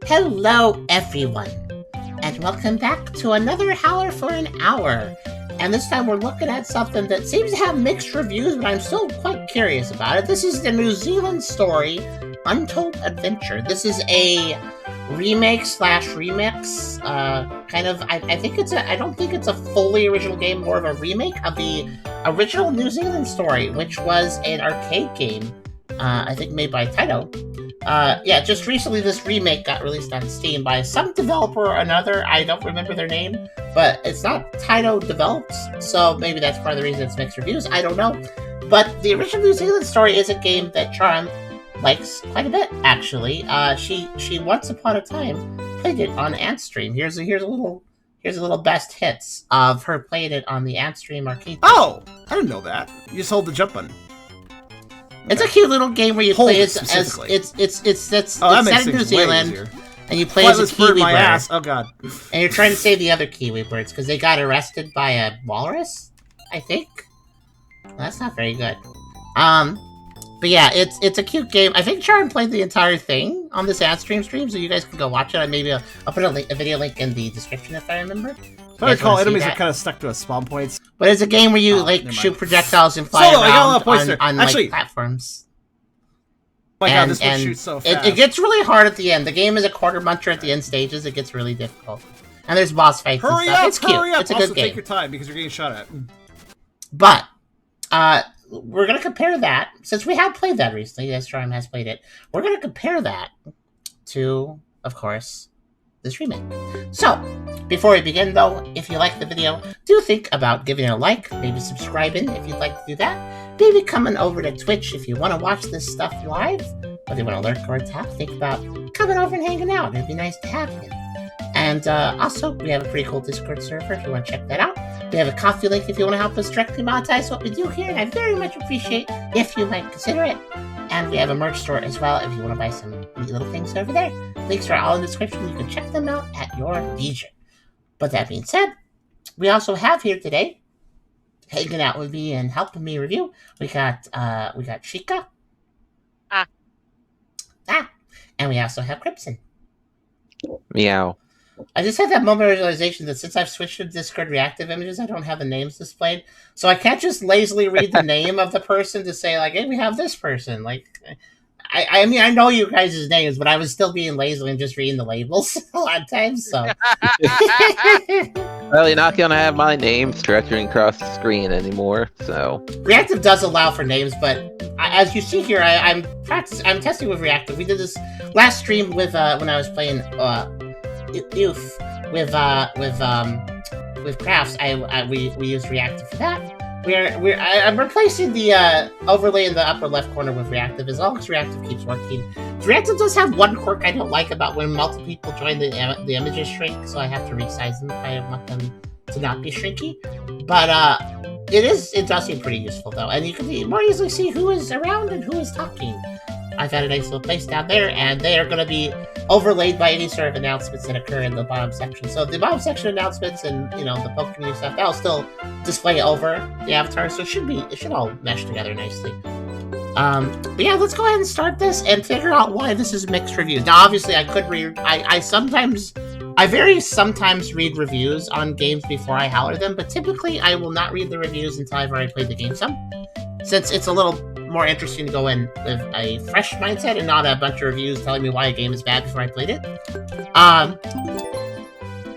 Hello, everyone, and welcome back to another Howler for an Hour. And this time we're looking at something that seems to have mixed reviews, but I'm still quite curious about it. This is the New Zealand Story, Untold Adventure. This is a remake slash remix, kind of. I think it's a. I don't think it's a fully original game, more of a remake of the original New Zealand Story, which was an arcade game. I think made by TAITO. Yeah, just recently this remake got released on Steam by some developer or another. I don't remember their name, but it's not TAITO developed, so maybe that's part of the reason it's mixed reviews. I don't know. But the original New Zealand Story is a game that Charm likes quite a bit, actually. She once upon a time played it on Antstream. Here's a little best hits of her playing it on the Antstream arcade. Oh, I didn't know that. You just hold the jump button. It's a cute little game where you play as it's set in New Zealand, and you play as a Kiwi bird. Ass. Oh god! And you're trying to save the other Kiwi birds because they got arrested by a walrus, I think. Well, that's not very good. But yeah, it's a cute game. I think Charm played the entire thing on this Antstream stream, so you guys can go watch it. Maybe I'll put a video link in the description if I remember. If I recall, enemies are kind of stuck to a spawn points. But it's a game where you shoot projectiles and fly around on like platforms. Oh my god, this one shoots so fast. It gets really hard at the end. The game is a quarter muncher at the end stages. It gets really difficult. And there's boss fights and stuff. It's cute. It's a good game. Take your time because you're getting shot at. But we're going to compare that, since we have played that recently, as Charm has played it, we're going to compare that to, of course, this remake. So, before we begin though, if you like the video, do think about giving it a like, maybe subscribing if you'd like to do that, maybe coming over to Twitch if you want to watch this stuff live, whether you want to lurk or tap, think about coming over and hanging out. It'd be nice to have you. And also, we have a pretty cool Discord server if you want to check that out. We have a coffee link if you want to help us directly monetize what we do here, and I very much appreciate if you might consider it. And we have a merch store as well if you want to buy some neat little things over there. Links are all in the description. You can check them out at your leisure. But that being said, we also have here today, hanging out with me and helping me review, we got Chica. And we also have Crimson. Meow. I just had that moment of realization that since I've switched to Discord reactive images, I don't have the names displayed. So I can't just lazily read the name of the person to say, like, hey, we have this person. Like, I mean, I know you guys' names, but I was still being lazy and just reading the labels a lot of times, so. Well, you're not going to have my name stretching across the screen anymore, so. Reactive does allow for names, but as you see here, I'm testing with Reactive. We did this last stream with, when I was playing, Youth with crafts. We used Reactive for that. I'm replacing the overlay in the upper left corner with Reactive as long as Reactive keeps working. Reactive does have one quirk I don't like about when multiple people join the images shrink, so I have to resize them if I want them to not be shrinky. But it does seem pretty useful though, and you can more easily see who is around and who is talking. I've had a nice little place down there, and they are going to be overlaid by any sort of announcements that occur in the bottom section. So the bottom section announcements and, the poke community stuff, that'll still display over the avatar, so it should all mesh together nicely. But yeah, let's go ahead and start this and figure out why this is mixed reviews. Now, obviously, I could read, I very sometimes read reviews on games before I howler them, but typically I will not read the reviews until I've already played the game some, since it's a little more interesting to go in with a fresh mindset and not a bunch of reviews telling me why a game is bad before I played it.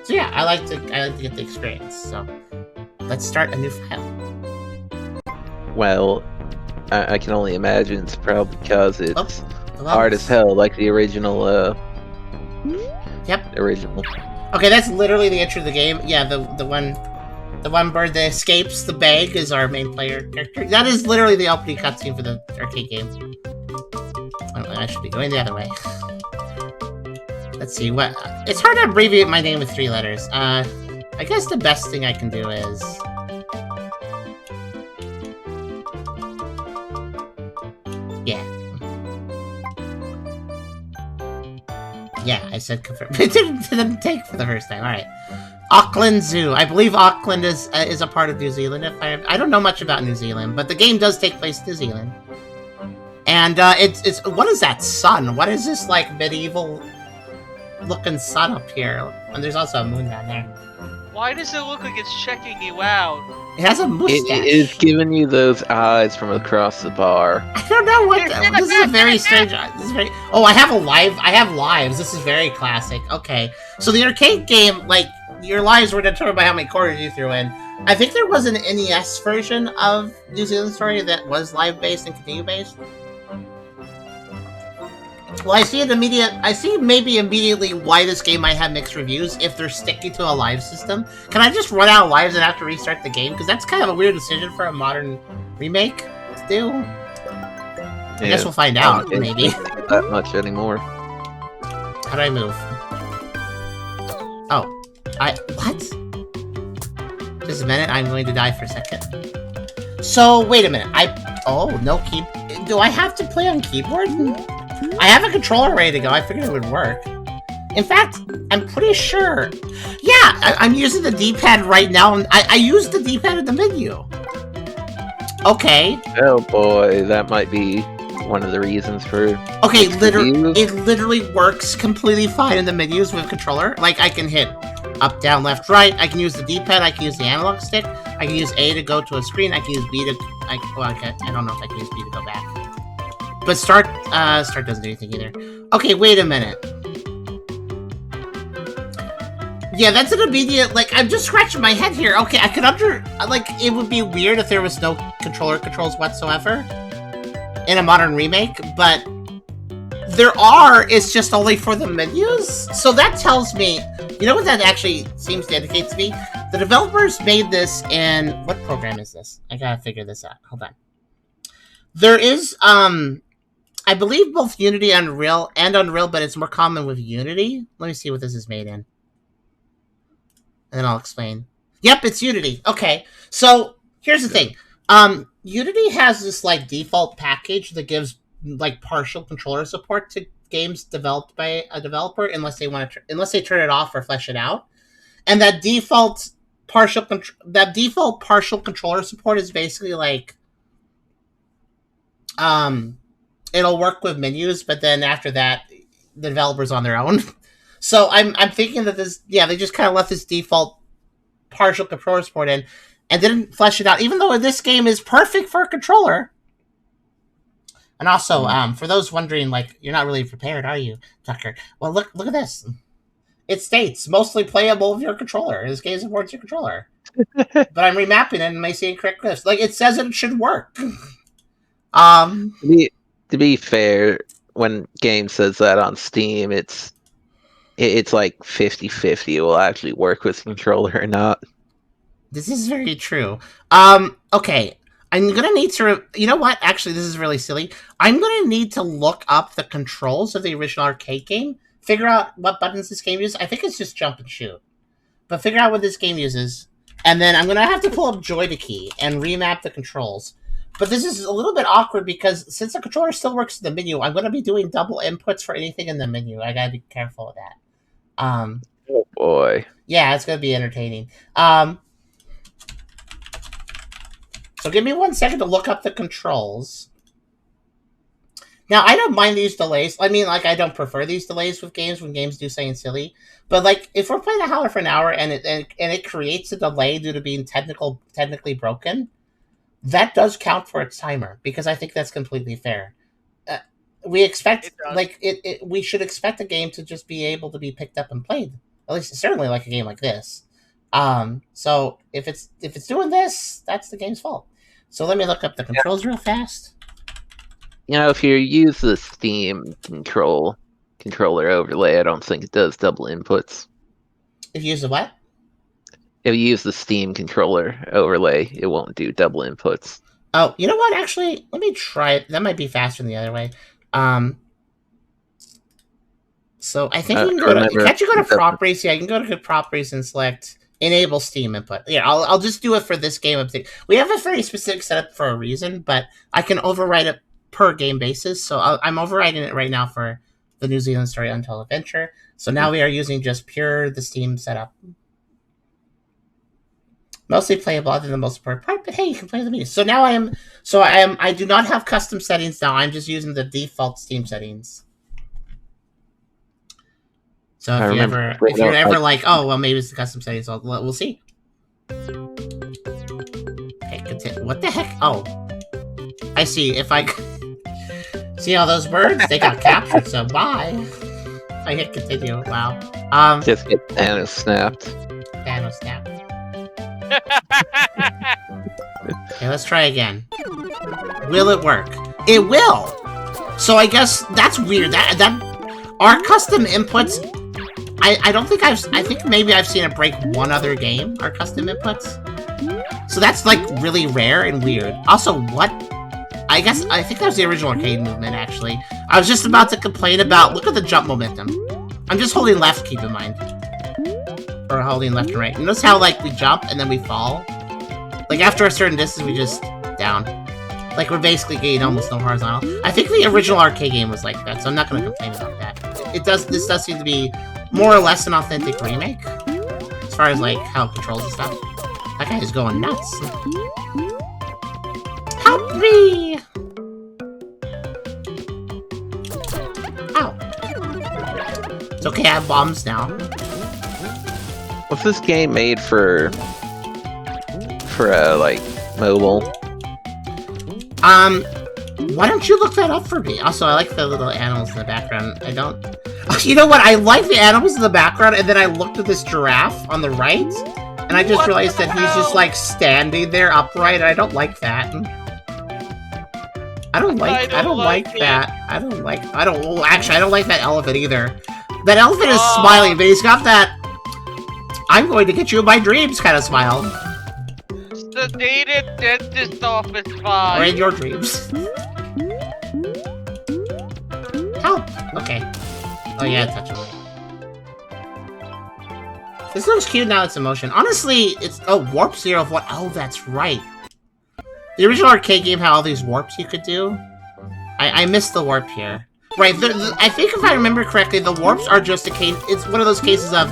So yeah, I like to get the experience. So let's start a new file. Well, I can only imagine it's probably because it's hard as hell, like the original. Yep. The original. Okay, that's literally the intro of the game. Yeah, the one bird that escapes the bag is our main player character. That is literally the opening cutscene for the arcade game. I should be going the other way. Let's see, it's hard to abbreviate my name with 3 letters. I guess the best thing I can do is... Yeah. Yeah, I said confirm. It didn't take for the first time, alright. Auckland Zoo. I believe Auckland is a part of New Zealand. I don't know much about New Zealand, but the game does take place in New Zealand. And it's what is that sun? What is this like medieval looking sun up here, and there's also a moon down there. Why does it look like it's checking you out? It has a mustache. It is giving you those eyes from across the bar. I don't know what. This is a very strange. This is very. Oh, I have lives. This is very classic. Okay, so the arcade game, like your lives were determined by how many quarters you threw in. I think there was an NES version of New Zealand Story that was live based and continue based. Well, I see maybe immediately why this game might have mixed reviews if they're sticking to a live system. Can I just run out of lives and have to restart the game? Because that's kind of a weird decision for a modern remake to do. I guess we'll find out, maybe. That much anymore. How do I move? Oh. What? Just a minute, I'm going to die for a second. So, wait a minute. No key... Do I have to play on keyboard? I have a controller ready to go. I figured it would work. In fact, I'm pretty sure. Yeah, I'm using the D-pad right now. And I use the D-pad in the menu. Okay. Oh boy, that might be one of the reasons for. Okay, it literally works completely fine in the menus with controller. Like I can hit up, down, left, right. I can use the D-pad. I can use the analog stick. I can use A to go to a screen. I can use B to. I don't know if I can use B to go back. But start doesn't do anything either. Okay, wait a minute. Yeah, that's an immediate, like, I'm just scratching my head here. Okay, I could it would be weird if there was no controller controls whatsoever in a modern remake, but there are, it's just only for the menus? So that tells me, you know what that actually seems to indicate to me? The developers made this in, what program is this? I gotta figure this out. Hold on. There is, I believe both Unity and Unreal, but it's more common with Unity. Let me see what this is made in. And then I'll explain. Yep, it's Unity. Okay, so here's the thing. Unity has this like default package that gives like partial controller support to games developed by a developer, unless they turn it off or flesh it out. And that default partial controller support is basically like, it'll work with menus, but then after that, the developer's on their own. So I'm thinking that they just kind of left this default partial controller support in and didn't flesh it out, even though this game is perfect for a controller. And also, for those wondering, like, you're not really prepared, are you, Tucker? Well, look at this. It states, mostly playable with your controller. This game supports your controller. But I'm remapping it and may see incorrect glyphs. Like, it says it should work. To be fair, when game says that on Steam, it's like 50-50. It will actually work with controller or not. This is very true. Okay. I'm gonna need to... You know what? Actually, this is really silly. I'm gonna need to look up the controls of the original arcade game, figure out what buttons this game uses. I think it's just jump and shoot. But figure out what this game uses, and then I'm gonna have to pull up JoyToKey and remap the controls. But this is a little bit awkward because since the controller still works in the menu, I'm going to be doing double inputs for anything in the menu. I got to be careful with that. Oh boy. Yeah, it's going to be entertaining. So give me 1 second to look up the controls. Now, I don't mind these delays. I mean, like, I don't prefer these delays with games when games do something silly. But, like, if we're playing a Howler for an hour and it creates a delay due to being technically broken, that does count for its timer, because I think that's completely fair. We expect, we should expect a game to just be able to be picked up and played. At least, certainly like a game like this. So if it's doing this, that's the game's fault. So let me look up the controls real fast. You know, if you use the Steam controller overlay, I don't think it does double inputs. If you use the what? If you use the Steam controller overlay, it won't do double inputs. Oh, you know what? Actually, let me try it. That might be faster than the other way. So I think you can can't you go to properties? Yeah, you can go to properties and select enable Steam input. Yeah, I'll just do it for this game. We have a very specific setup for a reason, but I can override it per game basis. So I'm overriding it right now for the New Zealand Story Untold Adventure. So now we are using just pure the Steam setup. Mostly playable other than the most important part, but hey, you can play the menu. So now I do not have custom settings now. I'm just using the default Steam settings. So if you're ever like, oh well, maybe it's the custom settings. So we'll see. Okay, continue. What the heck? Oh, I see. If I see all those birds, they got captured. So bye. If I hit continue, wow. Just get Thanos snapped. Thanos snapped. Okay, let's try again. Will it work? It will. So I guess that's weird. That our custom inputs. I don't think I think maybe I've seen it break one other game. Our custom inputs. So that's like really rare and weird. Also, what? I think that was the original arcade movement. Actually, I was just about to complain about. Look at the jump momentum. I'm just holding left. Keep in mind, or holding left and right. Notice how like we jump and then we fall. Like after a certain distance, we just down. Like we're basically getting almost no horizontal. I think the original arcade game was like that, so I'm not going to complain about that. This does seem to be more or less an authentic remake, as far as like how it controls and stuff. That guy is going nuts. Help me! Ow. It's okay, I have bombs now. Was this game made for like mobile? Why don't you look that up for me? Also, I like the little animals in the background. I don't... You know what? I like the animals in the background, and then I looked at this giraffe on the right, and I just realized that he's just, like, standing there upright, and I don't like that. I don't like that. Actually, I don't like that elephant either. That elephant is smiling, but he's got that I'm going to get you in my dreams kind of smile. Sedated dentist office vibe. Or in your dreams. Help! Okay. Oh yeah, touch it. This looks cute now, it's in motion. Honestly, it's... Oh, Warp 0 of what? Oh, that's right. The original arcade game had all these warps you could do. I missed the warp here. Right, I think if I remember correctly, the warps are just a case... It's one of those cases of...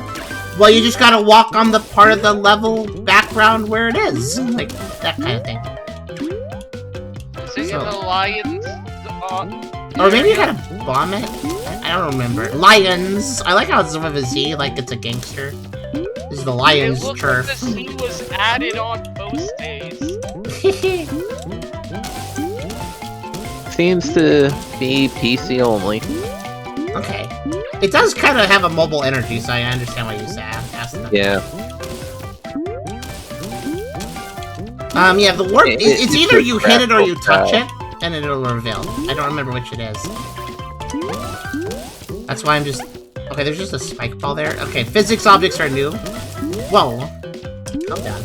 Well, you just gotta walk on the part of the level background where it is. Like, that kind of thing. So, the lions... Or maybe you gotta bomb it? I don't remember. Lions! I like how it's with a Z, like it's a gangster. This is the Lions turf. Like the Z was added on post days. Seems to be PC only. Okay. It does kind of have a mobile energy, so I understand why you asked them. Yeah. Yeah, the warp... It's either you hit it or you touch it, and it'll reveal. I don't remember which it is. That's why I'm just... Okay, there's just a spike ball there. Okay, physics objects are new. Whoa. Calm down.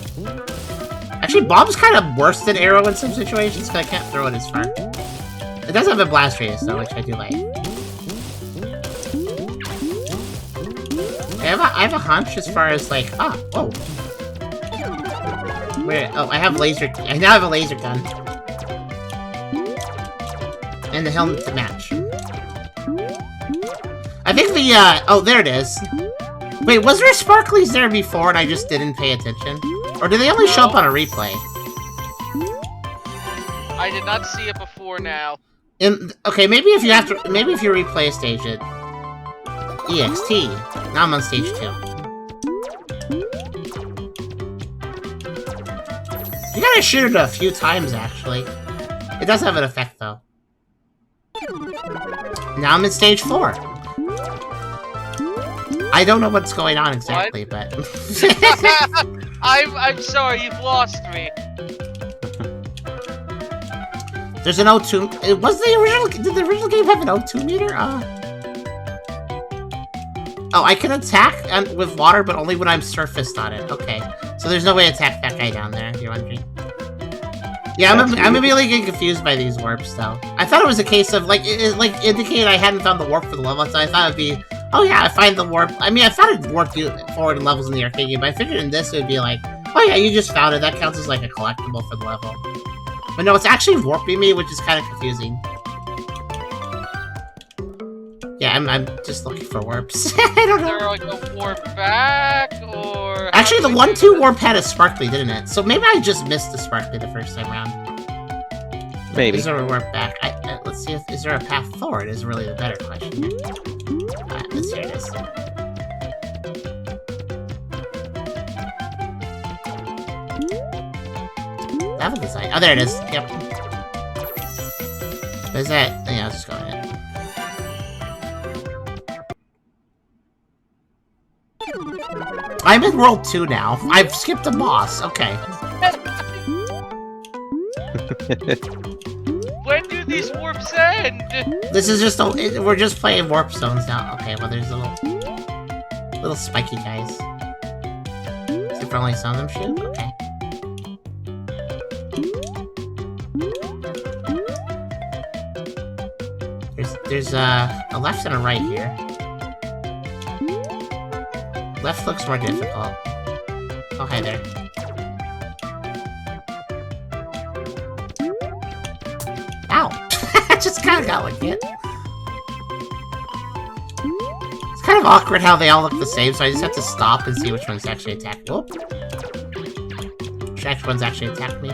Actually, bomb's kind of worse than arrow in some situations, because I can't throw it as far. It does have a blast radius, though, which I do like. I have a hunch as far as, like... Ah, whoa. Where... Oh, I have laser... I now have a laser gun. And the helmet to match. I think the, oh, there it is. Wait, was there sparklies there before and I just didn't pay attention? Or do they only show up on a replay? I did not see it before now. Okay, maybe if you have to... Maybe if you replay a stage it... EXT. Now I'm on stage 2. You gotta shoot it a few times, actually. It does have an effect, though. Now I'm in stage 4. I don't know what's going on exactly, but... I'm sorry, you've lost me. There's an O2... Did the original game have an O2 meter? Oh, I can attack with water, but only when I'm surfaced on it. Okay. So there's no way to attack that guy down there, if you're wondering. Yeah, I'm immediately getting confused by these warps, though. I thought it was a case of, like, it indicated I hadn't found the warp for the level, so I thought it'd be, oh yeah, I find the warp. I mean, I thought it warped you forward in levels in the arcade game, but I figured in this it would be like, oh yeah, you just found it, that counts as, like, a collectible for the level. But no, it's actually warping me, which is kind of confusing. Yeah, I'm just looking for warps. I don't know. Is there, like, a warp back, or... Actually, the 1-2 warp had a sparkly, didn't it? So maybe I just missed the sparkly the first time around. Maybe. Is there a warp back? Let's see if... Is there a path forward is really the better question. Here it is. Level design. Oh, there it is. Yep. What is that? Yeah, I'll just go ahead. I'm in World 2 now. I've skipped a boss. Okay. When do these warps end? This is just we're just playing warp zones now. Okay, well there's little spiky guys. Except for only some of them shoot? Okay. There's a left and a right here. Left looks more difficult. Oh, hi there. Ow! I just kinda got like it. It's kind of awkward how they all look the same, so I just have to stop and see which ones actually attack. Whoop! Which ones actually attack me?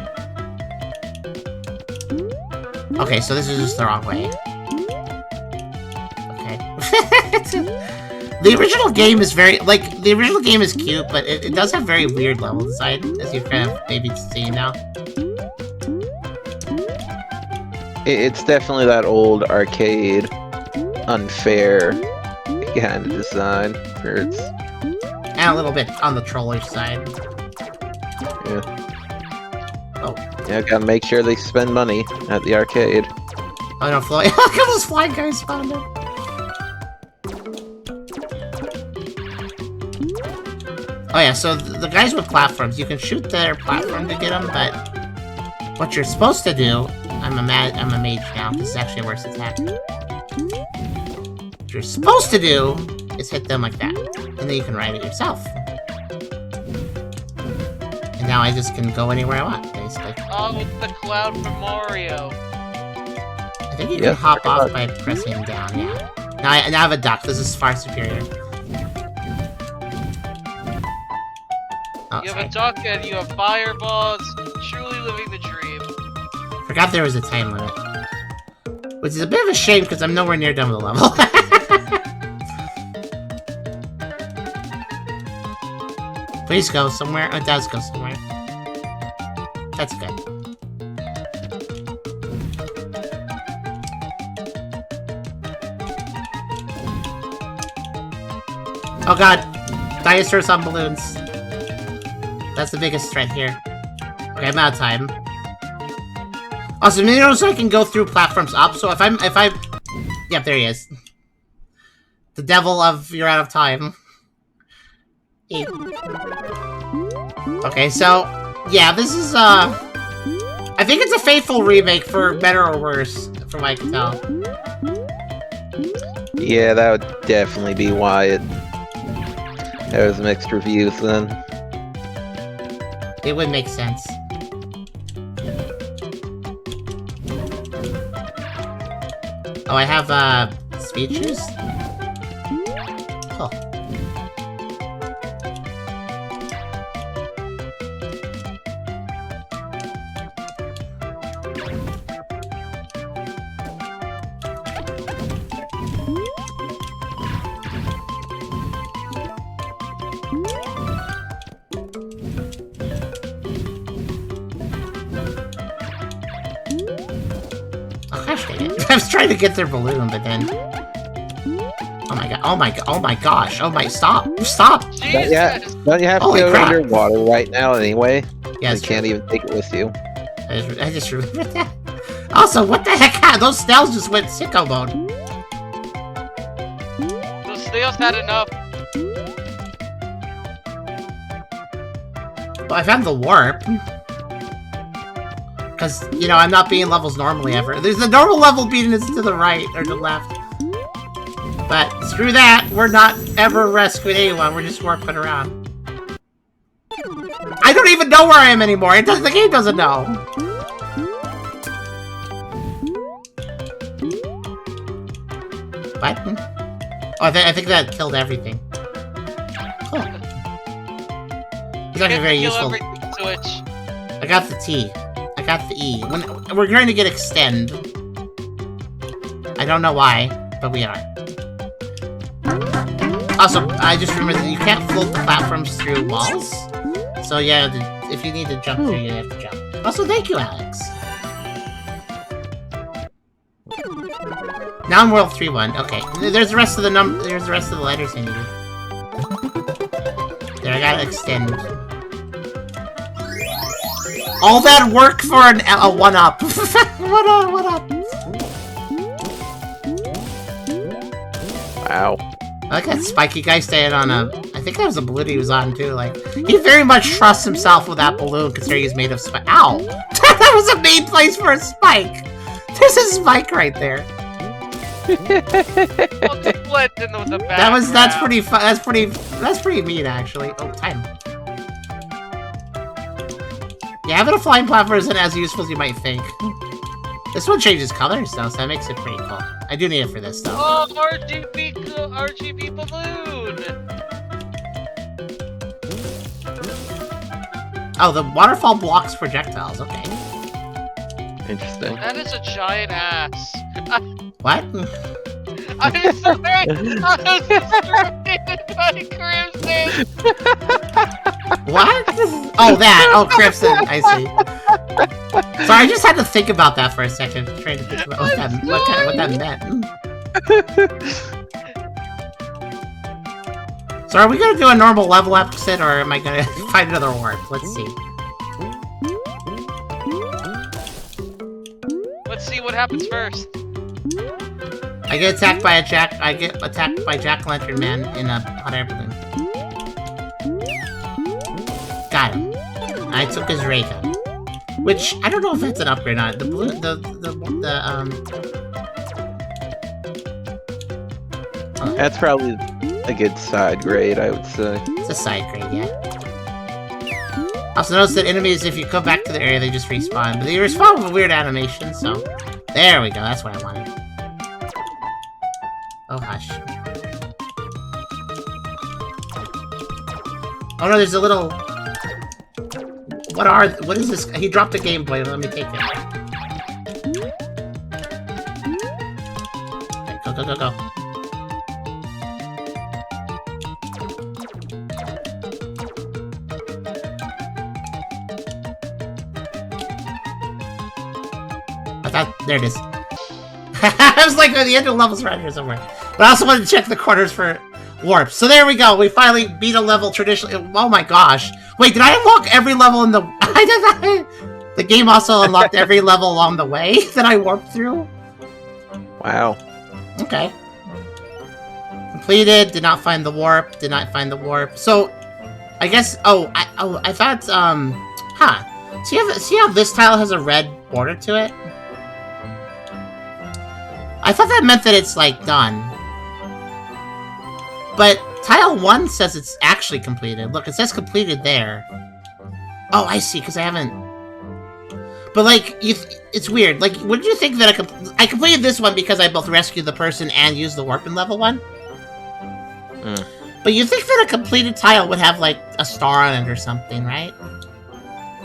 Okay, so this is just the wrong way. The original game is the original game is cute, but it does have very weird level design, as you've kind of maybe seen now. It's definitely that old arcade, unfair kind of design. And a little bit on the trollish side. Yeah. Oh. Yeah, gotta make sure they spend money at the arcade. Oh no, Floyd. Look at those flying guys spawned in. Oh yeah, so the guys with platforms, you can shoot their platform to get them, but what you're supposed to do, I'm a mage now, this is actually a worse attack. What you're supposed to do is hit them like that, and then you can ride it yourself. And now I just can go anywhere I want, basically. Oh, with the cloud from Mario. I think you can hop off by pressing down, yeah. Now I have a duck, this is far superior. Oh, you have a duck and you have fireballs, truly living the dream. Forgot there was a time limit. Which is a bit of a shame because I'm nowhere near done with the level. Please go somewhere. Oh, it does go somewhere. That's good. Oh god! Dinosaurs on balloons. That's the biggest threat here. Okay, I'm out of time. Also, notice I can go through platforms up, so if I'm... Yep, there he is. The devil of you're out of time. Okay, so... Yeah, this is, I think it's a faithful remake for better or worse, from what I can tell. Yeah, that would definitely be why it... There was mixed reviews then. It would make sense. Oh, I have, speed shoes? Cool. I was trying to get their balloon, but then... Oh my god, oh my god, oh my gosh, oh my, stop, stop! Jesus! Don't you have to go underwater right now anyway? Yeah, you can't even take it with you. I just remembered that. Also, what the heck? Those snails just went sicko mode. Those snails had enough. Well, I found the warp. Because, you know, I'm not beating levels normally ever. There's the normal level beating is to the right, or the left. But, screw that! We're not ever rescuing anyone, we're just warping around. I don't even know where I am anymore! The game doesn't know! What? Oh, I think that killed everything. Cool. It's actually very useful. Switch. I got the T. I got the E. We're going to get extend. I don't know why, but we are. Also, I just remembered that you can't float the platforms through walls. So yeah, if you need to jump through, you have to jump. Also, thank you, Alex. Now I'm World 3-1. Okay, there's the rest of the There's the rest of the letters I needed. There, I gotta extend. All that work for a 1-up. What up? Wow. I like that spiky guy staying on a... I think that was a balloon he was on, too. Like, he very much trusts himself with that balloon, considering he's made of spike. Ow! That was a main place for a spike! There's a spike right there. That's pretty fun. That's pretty mean, actually. Oh, time. Yeah, having a flying platform isn't as useful as you might think. This one changes colors, though, so that makes it pretty cool. I do need it for this, though. Oh, RGB balloon! Oh, the waterfall blocks projectiles. Okay. Interesting. That is a giant ass. What? I'm sorry! I was distracted by Crimson! What? Oh, that! Oh, Crimson! I see. Sorry, I just had to think about that for a second, trying to think about what that meant. So are we gonna do a normal level episode, or am I gonna find another warp? Let's see. Let's see what happens first. I get attacked by Jack-o'-lantern man in a hot air balloon. Got him. I took his ray gun. Which, I don't know if that's an upgrade or not. The balloon, That's probably a good side grade, I would say. It's a side grade, yeah. Also notice that enemies, if you come back to the area, they just respawn. But they respawn with a weird animation, so... There we go, that's what I wanted. Oh, hush. Oh no, there's a little... What is this? He dropped a Game Boy, let me take it. Okay, go. There it is. I was like, the end of the level's around here somewhere. But I also wanted to check the corners for warps. So there we go. We finally beat a level traditionally. Oh my gosh. Wait, did I unlock every level in the... The game also unlocked every level along the way that I warped through? Wow. Okay. Completed. Did not find the warp. Did not find the warp. So, I guess... I thought, Huh. See how this tile has a red border to it? I thought that meant that it's, like, done. But tile 1 says it's actually completed. Look, it says completed there. Oh, I see, because I haven't... But, like, it's weird. Like, wouldn't you think that I completed this one because I both rescued the person and used the warp in level 1? But you think that a completed tile would have, like, a star on it or something, right?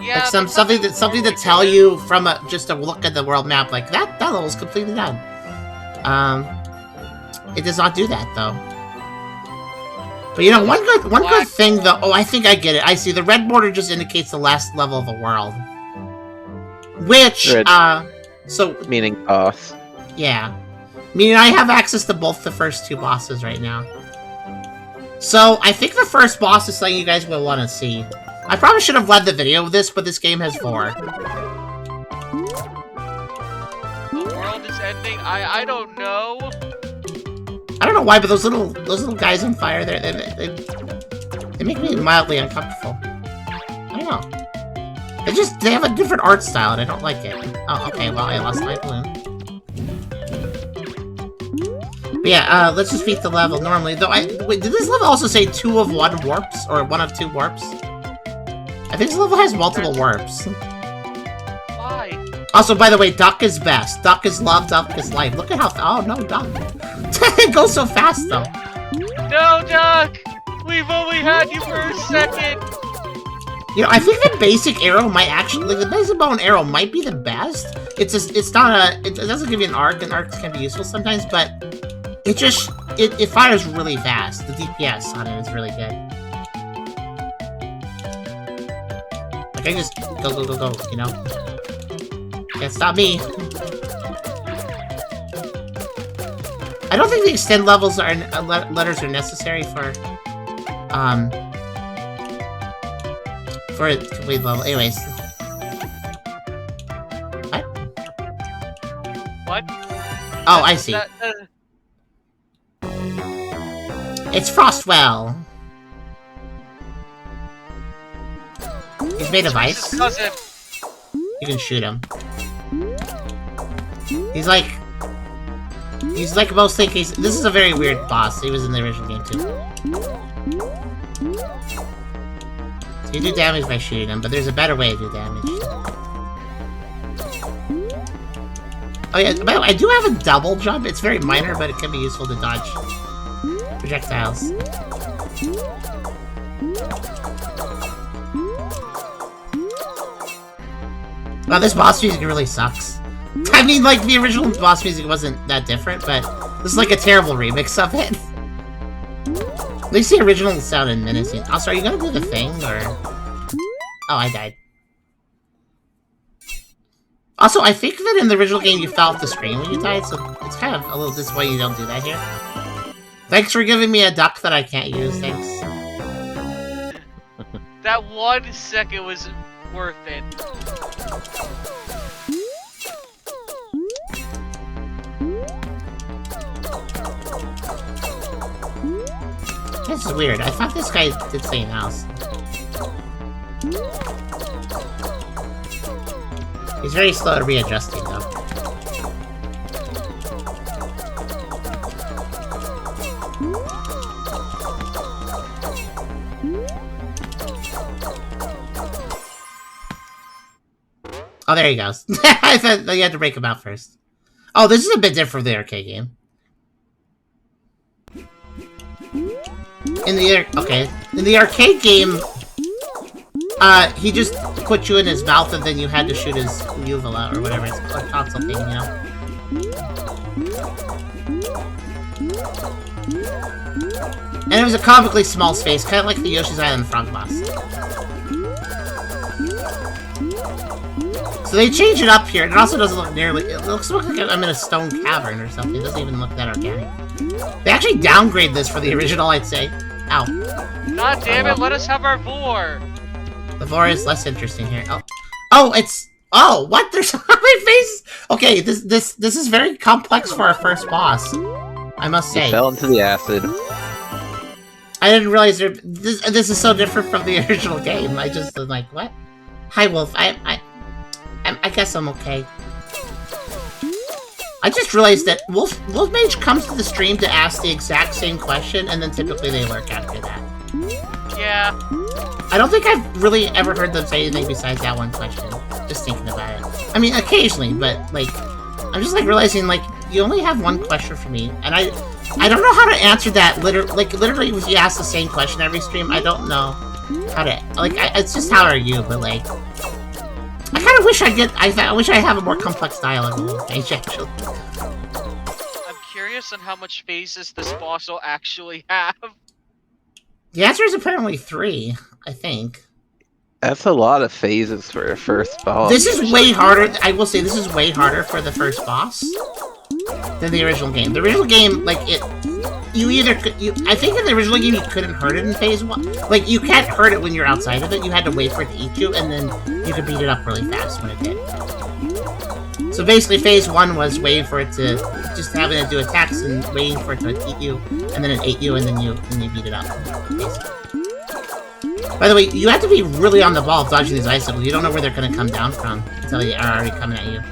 Yeah, like something to tell you from just a look at the world map, like, that level's completely done. It does not do that, though. But, you know, one good thing, though... Oh, I think I get it. I see. The red border just indicates the last level of the world. Which, so... Meaning boss. Yeah. Meaning I have access to both the first 2 bosses right now. So, I think the first boss is something you guys will want to see. I probably should have led the video with this, but this game has 4. Ending? I don't know. I don't know why, but those little guys on fire there, they make me mildly uncomfortable. I don't know. They have a different art style and I don't like it. Oh, okay, well I lost my balloon. But yeah, let's just beat the level normally. Though wait, did this level also say 2 of 1 warps? Or 1 of 2 warps? I think this level has multiple warps. Also, by the way, Duck is best. Duck is love, Duck is life. Look at how... Oh, no, Duck. It goes so fast, though. No, Duck! We've only had you for a second! You know, I think the basic arrow might actually... Like, the basic bow and arrow might be the best. It's just... It's not a... It doesn't give you an arc, and arcs can be useful sometimes, but... It just... It fires really fast. The DPS on it is really good. Like, I just go, you know? Can't stop me. I don't think the extend levels are letters are necessary for a complete level. Anyways. What? What? Oh, I see. It's Frostwell. He's made of ice. You can shoot him. He's like most things. This is a very weird boss. He was in the original game too. So you do damage by shooting him, but there's a better way to do damage. Oh yeah, by the way, I do have a double jump. It's very minor, but it can be useful to dodge projectiles. Wow, this boss music really sucks. I mean, like, the original boss music wasn't that different, but this is like a terrible remix of it. At least the original sounded menacing. Also, are you gonna do the thing, or... Oh, I died. Also, I think that in the original game you fell off the screen when you died, so it's kind of a little disappointing you don't do that here. Thanks for giving me a duck that I can't use, thanks. That 1 second was worth it. This is weird. I thought this guy did stay in house. He's very slow at readjusting, though. Oh, there he goes. I thought you had to break him out first. Oh, this is a bit different from the arcade game. In the arcade game, he just put you in his mouth and then you had to shoot his uvula or whatever it's called, console thing, you know? And it was a comically small space, kind of like the Yoshi's Island frog boss. So they changed it up here, and it also doesn't look nearly... It looks like I'm in a stone cavern or something. It doesn't even look that organic. They actually downgrade this for the original, I'd say. Ow. God damn it, let us have our vor! The vor is less interesting here. Oh. Oh, it's... Oh, what? There's on my face? Okay, this is very complex for our first boss. I must say. He fell into the acid. I didn't realize this is so different from the original game. I just was like, what? Hi, Wolf. I guess I'm okay. I just realized that Wolf Mage comes to the stream to ask the exact same question, and then typically they lurk after that. Yeah. I don't think I've really ever heard them say anything besides that one question. Just thinking about it. I mean, occasionally, but, like, I'm just, like, realizing, like, you only have one question for me, and I don't know how to answer that, literally, if you ask the same question every stream, I don't know how to, like, it's just how are you, but, like, I kind of wish I wish I have a more complex dialogue in the page, actually. I'm curious on how much phases this boss will actually have. The answer is apparently 3, I think. That's a lot of phases for a first boss. This is way harder, I will say, this is way harder for the first boss than the original game. The original game, like, I think in the original game you couldn't hurt it in phase 1. Like, you can't hurt it when you're outside of it, you had to wait for it to eat you, and then you could beat it up really fast when it did. So basically, phase 1 was waiting for it to, just having it do attacks and waiting for it to eat you, and then it ate you, and then you beat it up, basically. By the way, you have to be really on the ball dodging these icicles. You don't know where they're going to come down from until they are already coming at you.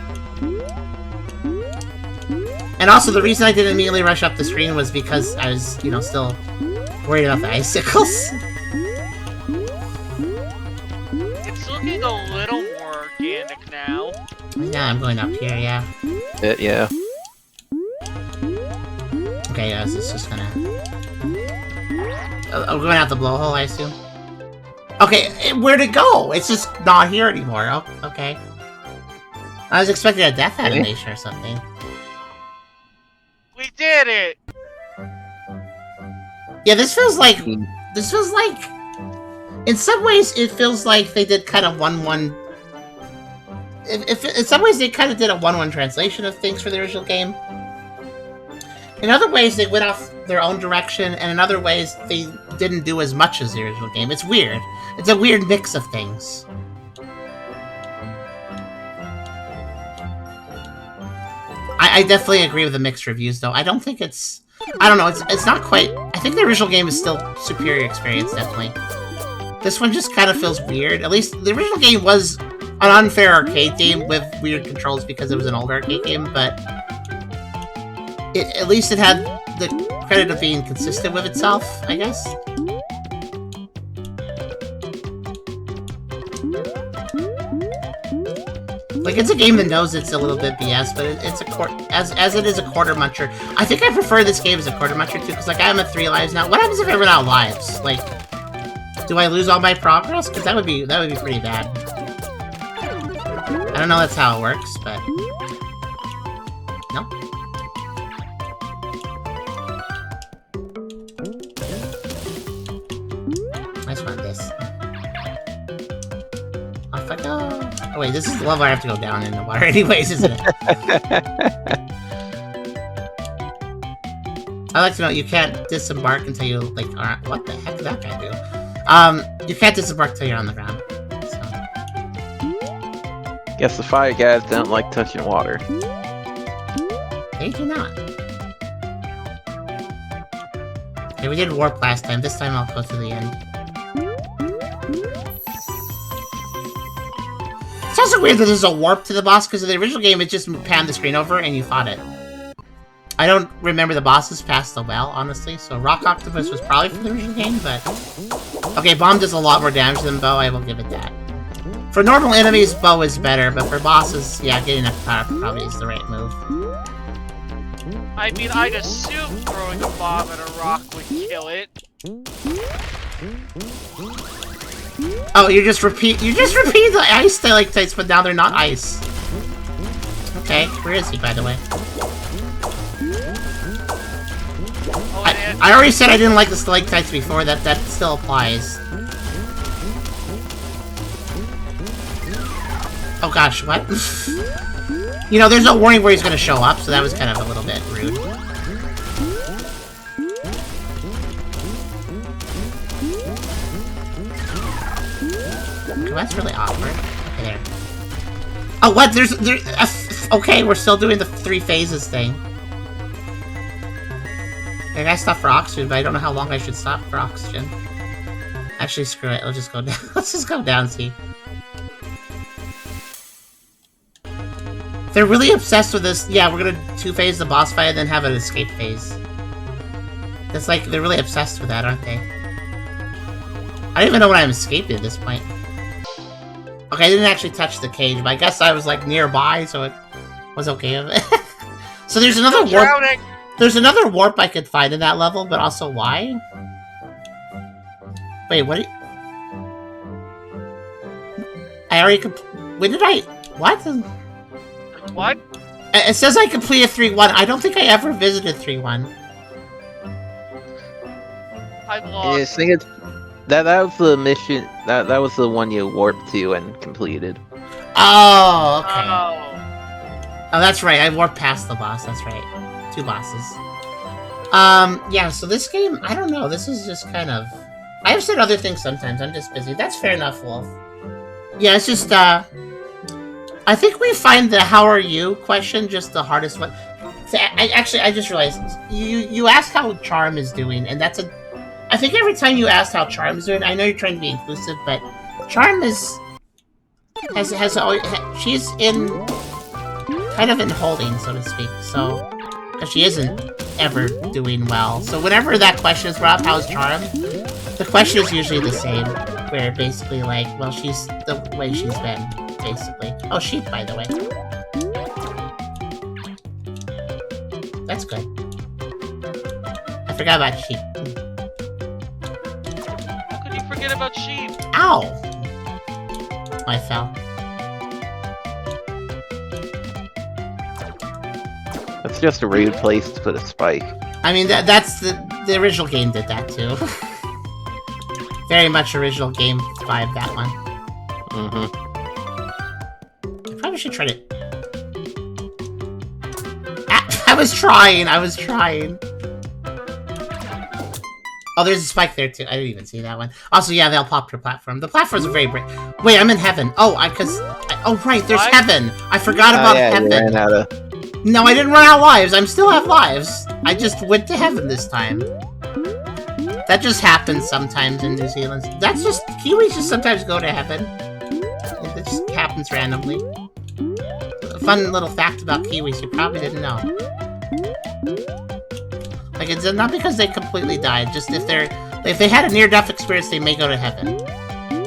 And also, the reason I didn't immediately rush up the screen was because I was, you know, still worried about the icicles. It's looking a little more organic now. Yeah, I'm going up here, yeah. Yeah. Okay, yeah, this is just gonna... I'm going out the blowhole, I assume? Okay, where'd it go? It's just not here anymore. Oh, okay. I was expecting a death animation or something. We did it! Yeah, this feels like... In some ways, it feels like they did kind of 1-1. In some ways, they kind of did a 1-1 translation of things for the original game. In other ways, they went off their own direction, and in other ways, they didn't do as much as the original game. It's weird. It's a weird mix of things. I definitely agree with the mixed reviews, though. I don't think it's... I don't know, it's not quite... I think the original game is still superior experience, definitely. This one just kind of feels weird. At least, the original game was an unfair arcade game with weird controls because it was an old arcade game, but... at least it had the credit of being consistent with itself, I guess. Like, it's a game that knows it's a little bit BS, but it's as it is a quarter muncher. I think I prefer this game as a quarter muncher too, because like I'm at 3 lives now. What happens if I run out of lives? Like, do I lose all my progress? Because that would be pretty bad. I don't know that's how it works, but no. Nice one, this. Off I go. Oh wait, this is the level I have to go down in the water anyways, isn't it? I like to know you can't disembark until you, like, aren't... What the heck did that guy do? You can't disembark until you're on the ground. So. Guess the fire guys don't like touching water. They do not. Okay, we did warp last time. This time I'll go to the end. It's also weird that there's a warp to the boss, because in the original game it just panned the screen over and you fought it. I don't remember the bosses past the well, honestly, so Rock Octopus was probably from the original game, but... Okay, Bomb does a lot more damage than Bow, I will give it that. For normal enemies, Bow is better, but for bosses, yeah, getting enough power probably is the right move. I mean, I'd assume throwing a bomb at a rock would kill it. Oh, you just repeat the ice stalactites, but now they're not ice. Okay, where is he, by the way? I already said I didn't like the stalactites before, that still applies. Oh gosh, what? You know, there's no warning where he's gonna show up, so that was kind of a little bit rude. Oh, that's really awkward. Okay, there. Oh, what? Okay, we're still doing the 3 phases thing. I gotta stop for oxygen, but I don't know how long I should stop for oxygen. Actually, screw it. Let's just go down. Let's just go down, see. They're really obsessed with this. Yeah, we're gonna 2-phase the boss fight and then have an escape phase. That's like, they're really obsessed with that, aren't they? I don't even know when I'm escaping at this point. Okay, I didn't actually touch the cage, but I guess I was like nearby, so it was okay with it. So there's another warp. Drowning. There's another warp I could find in that level, but also why? Wait, what? I already when did I? What? What? It says I completed 3-1. I don't think I ever visited 3-1. I'm lost. Yeah, that was the mission. That was the one you warped to and completed. Oh, okay. Oh, that's right. I warped past the boss. That's right. 2 bosses. Yeah. So this game, I don't know. This is just kind of. I have said other things sometimes. I'm just busy. That's fair enough, Wolf. Yeah, it's just. I think we find the "How are you?" question just the hardest one. So, I just realized you asked how Charm is doing, and that's a. I think every time you ask how Charm is doing, I know you're trying to be inclusive, but Charm has always, she's in kind of in holding, so to speak. So because she isn't ever doing well. So whenever that question is brought up, how's Charm? The question is usually the same, where basically like, well, she's the way she's been, basically. Oh, sheep, by the way. That's good. I forgot about sheep. How could you forget about sheep? Ow! I fell. That's just a rude place to put a spike. I mean, that's the original game did that too. Very much original game vibe, that one. I probably should try to... I was trying! Oh, there's a spike there, too. I didn't even see that one. Also, yeah, they'll pop your platform. The platforms are very bright. Wait, I'm in heaven. Oh, oh, right, there's heaven. I forgot about heaven. You ran out of... No, I didn't run out of lives. I still have lives. I just went to heaven this time. That just happens sometimes in New Zealand. That's just... Kiwis just sometimes go to heaven. It just happens randomly. A fun little fact about Kiwis you probably didn't know. Like, it's not because they completely died, just if they had a near-death experience, they may go to heaven.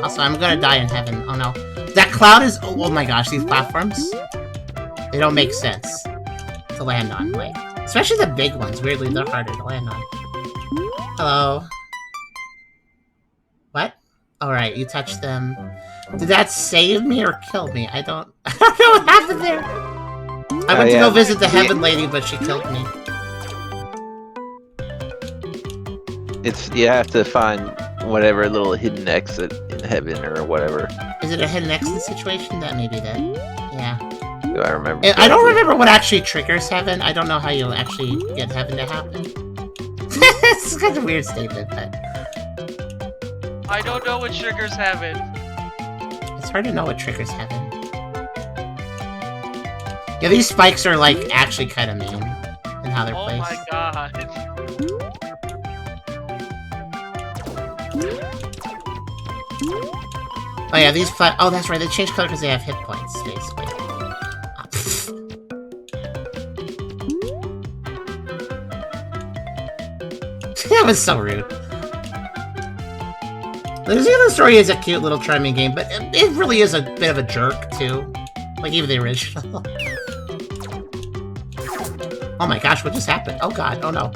Also, I'm gonna die in heaven. Oh no. That cloud is... Oh my gosh, these platforms. They don't make sense to land on, like... Especially the big ones, weirdly, they're harder to land on. Hello. What? Alright, you touched them. Did that save me or kill me? I don't know what happened there. I went to go visit the heaven lady, but she killed me. You have to find whatever little hidden exit in heaven or whatever. Is it a hidden exit situation? That may be that. Yeah. Do I remember? I don't remember what actually triggers heaven. I don't know how you actually get heaven to happen. It's kind of a weird statement, but... I don't know what triggers heaven. It's hard to know what triggers heaven. Yeah, these spikes are, like, actually kind of mean in how they're placed. Oh my god. Oh yeah, these oh, that's right, they change color because they have hit points, basically. That was so rude. The New Zealand Story is a cute little charming game, but it really is a bit of a jerk, too. Like, even the original. Oh my gosh, what just happened? Oh god, oh no.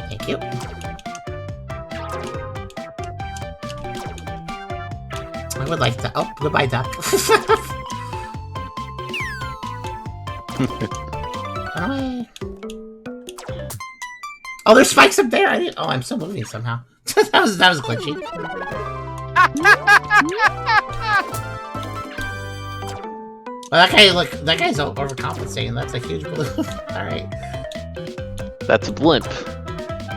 Thank you. I would like to... Oh, goodbye, duck. Run away. Oh, there's spikes up there! Oh, I'm still moving somehow. that was glitchy. Well, that guy's overcompensating. That's a huge balloon. Alright. That's a blimp.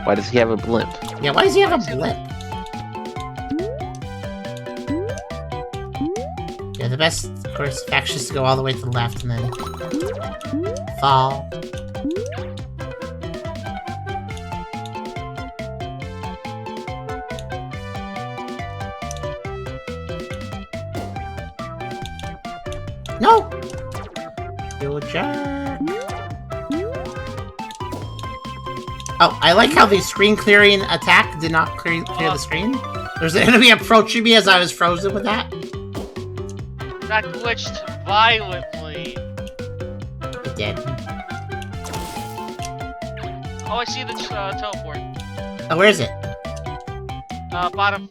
Why does he have a blimp? Yeah, why does he have a blimp? Yeah, the best, of course, faction is to go all the way to the left and then fall. No! You jerk! Oh, I like how the screen clearing attack did not clear the screen. There's an enemy approaching me as I was frozen with that. That glitched violently. It did. Oh, I see the teleport. Oh, where is it? Bottom.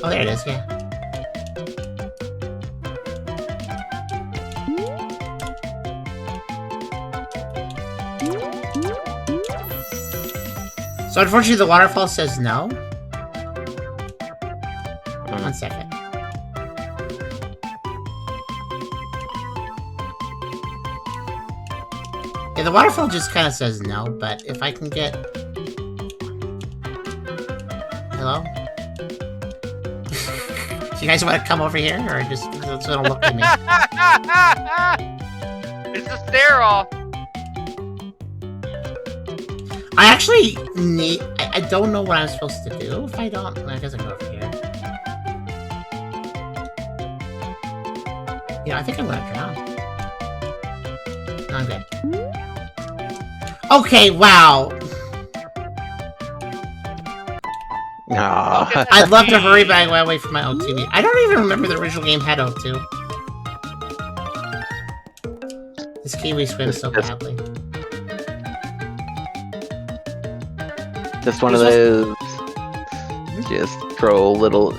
Oh, there it is, yeah. So unfortunately the waterfall says no. 1 second. Yeah, the waterfall just kind of says no, but if I can get... Hello? You guys want to come over here, or just gonna look at me? It's a stare off. I actually need... I don't know what I'm supposed to do if I don't... I guess I go over here. Yeah, I think I'm gonna drown. No, I'm good. Okay, wow! I'd love to hurry back away from my O2. I don't even remember the original game had O2. This Kiwi swims so badly. Just one of those just troll little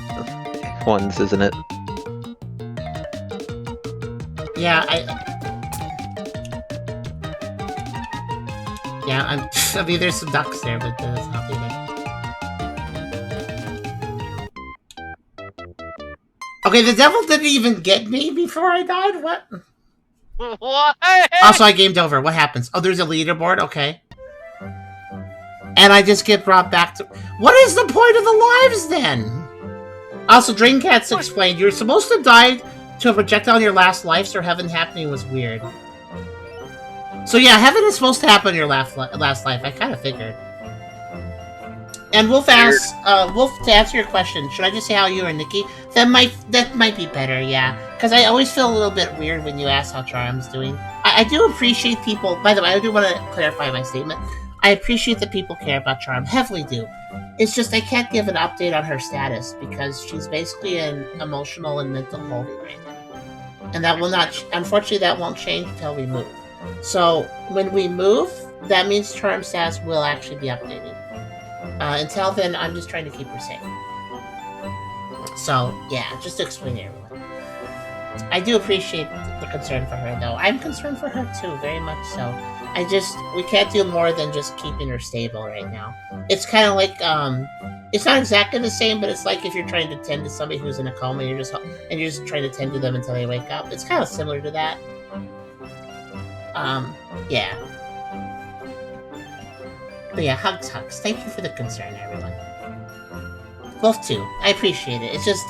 ones, isn't it? Yeah, I mean, there's some ducks there, but that's not either. Okay, the devil didn't even get me before I died? What? What? Also, I gamed over. What happens? Oh, there's a leaderboard? Okay. And I just get brought back to... What is the point of the lives, then? Also, Dreamcats explained, you're supposed to die to a projectile in your last life, so heaven happening was weird. So yeah, heaven is supposed to happen in your last life. I kind of figured. And Wolf asks, Wolf, to answer your question, should I just say how you or Nikki? That might be better, yeah. Because I always feel a little bit weird when you ask how Charm's doing. I do appreciate people... By the way, I do want to clarify my statement. I appreciate that people care about Charm. Heavily do. It's just I can't give an update on her status because she's basically in emotional and mental holding right now. And that will not... Unfortunately, that won't change until we move. So, when we move, that means Charm status will actually be updated. Until then, I'm just trying to keep her safe. So, yeah, just to explain to everyone. I do appreciate the concern for her, though. I'm concerned for her, too, very much so. We can't do more than just keeping her stable right now. It's kind of like, it's not exactly the same, but it's like if you're trying to tend to somebody who's in a coma and you're just trying to tend to them until they wake up. It's kind of similar to that. Yeah. But yeah, hugs. Thank you for the concern, everyone. Wolf too. I appreciate it. It's just,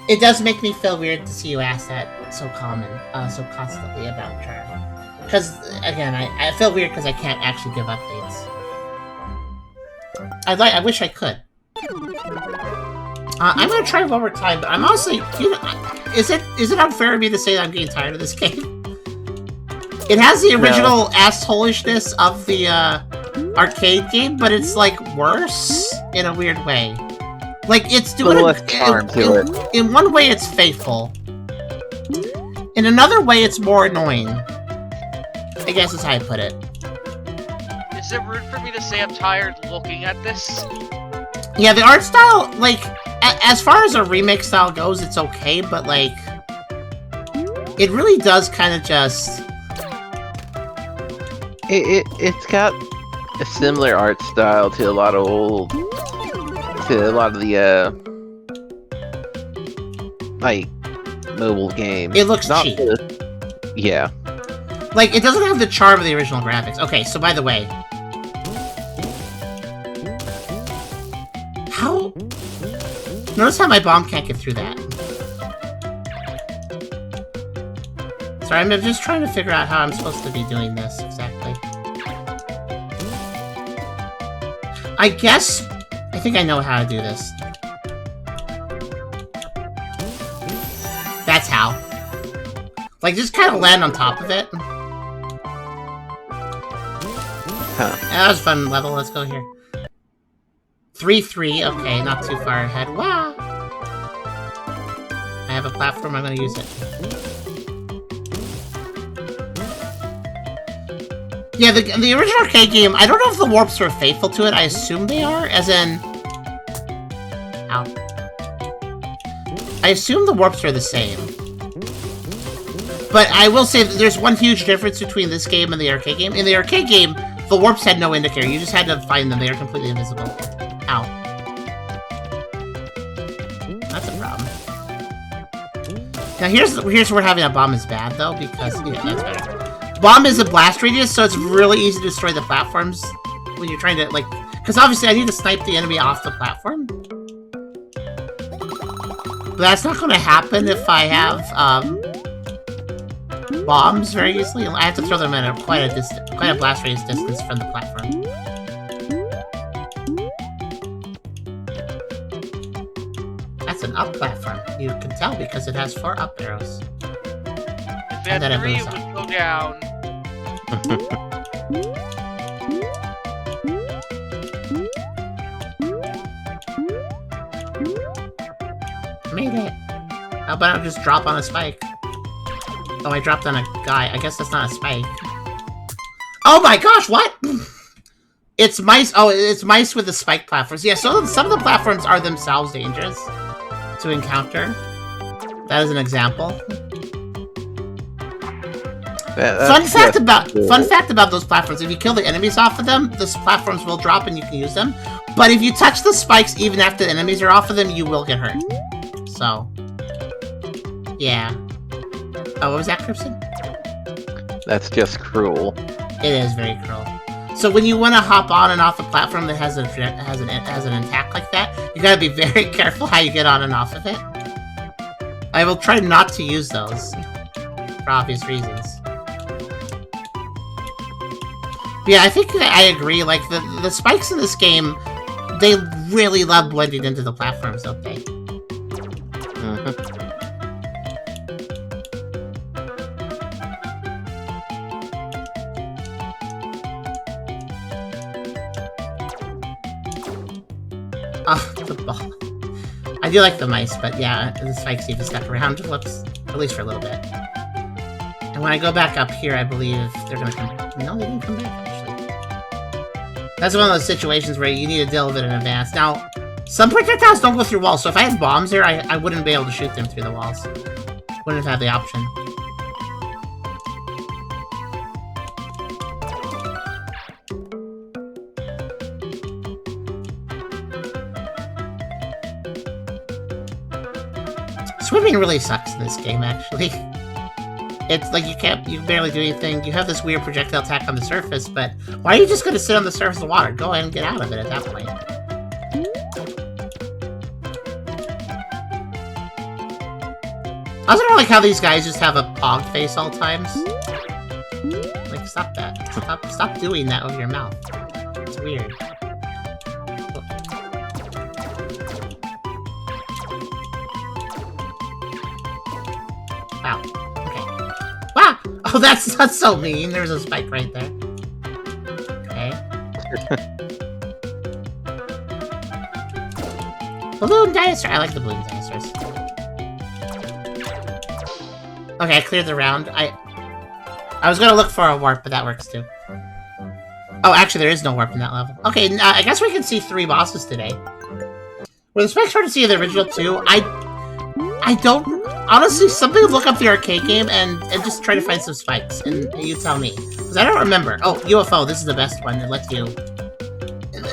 it does make me feel weird to see you ask that so so constantly about Charm. Because, again, I feel weird because I can't actually give updates. I wish I could. I'm gonna try one more time, but I'm honestly, is it unfair of me to say that I'm getting tired of this game? It has the original assholishness of the arcade game, but it's like worse in a weird way. Like it's doing in one way it's faithful. In another way it's more annoying. I guess is how I put it. Is it rude for me to say I'm tired looking at this? Yeah, the art style, like, as far as a remake style goes, it's okay, but like, it really does kind of just. It's got a similar art style to a lot of the like mobile games. It looks cheap. Yeah. Like, it doesn't have the charm of the original graphics. Okay, so by the way, how? Notice how my bomb can't get through that. Sorry, I'm just trying to figure out how I'm supposed to be doing this exactly. I think I know how to do this. That's how. Like, just kind of land on top of it. Huh. That was a fun level. Let's go here. 3-3. Okay, not too far ahead. Wow. I have a platform. I'm going to use it. Yeah, the original arcade game, I don't know if the warps were faithful to it. I assume they are, as in... Ow. I assume the warps are the same. But I will say that there's one huge difference between this game and the arcade game. In the arcade game, the warps had no indicator. You just had to find them. They were completely invisible. Ow. That's a problem. Now here's where having a bomb is bad, though, because... Yeah, that's better. Bomb is a blast radius, so it's really easy to destroy the platforms when you're trying to, like... Because obviously I need to snipe the enemy off the platform. But that's not going to happen if I have, bombs very easily. I have to throw them at quite a blast radius distance from the platform. That's an up platform. You can tell because it has 4 up arrows. If And then it 3 moves would up. go down. Made it. How about I just drop on a spike? Oh, I dropped on a guy. I guess that's not a spike. Oh my gosh, what? It's mice. Oh, it's mice with the spike platforms. Yeah, so some of the platforms are themselves dangerous to encounter. That is an example. Fun fact about those platforms: if you kill the enemies off of them, the platforms will drop and you can use them. But if you touch the spikes even after the enemies are off of them, you will get hurt. So, yeah. Oh, what was that, Crimson? That's just cruel. It is very cruel. So when you want to hop on and off a platform that has an attack like that, you gotta be very careful how you get on and off of it. I will try not to use those, for obvious reasons. But yeah, I think that I agree, like, the spikes in this game, they really love blending into the platforms, don't they? Oh, the ball. I do like the mice, but yeah, the spikes need to step around. Whoops. At least for a little bit. And when I go back up here, I believe they're gonna come... No, they didn't come back, actually. That's one of those situations where you need to deal with it in advance. Now, some projectiles don't go through walls, so if I had bombs there, I wouldn't be able to shoot them through the walls. Wouldn't have had the option. Swimming really sucks in this game, actually. It's like you barely do anything. You have this weird projectile attack on the surface, but why are you just gonna sit on the surface of the water? Go ahead and get out of it at that point. I also don't like how these guys just have a pog face all times. Like, stop that. Stop doing that with your mouth. It's weird. Wow. Okay. Wow! Oh, that's so mean. There's a spike right there. Okay. Balloon dinosaur! I like the balloon dinosaurs. Okay, I cleared the round. I was gonna look for a warp, but that works too. Oh, actually, there is no warp in that level. Okay, I guess we can see 3 bosses today. Were the spikes hard to see in the original too? I don't... Honestly, somebody look up the arcade game and just try to find some spikes, and you tell me. Because I don't remember. Oh, UFO, this is the best one. It lets you...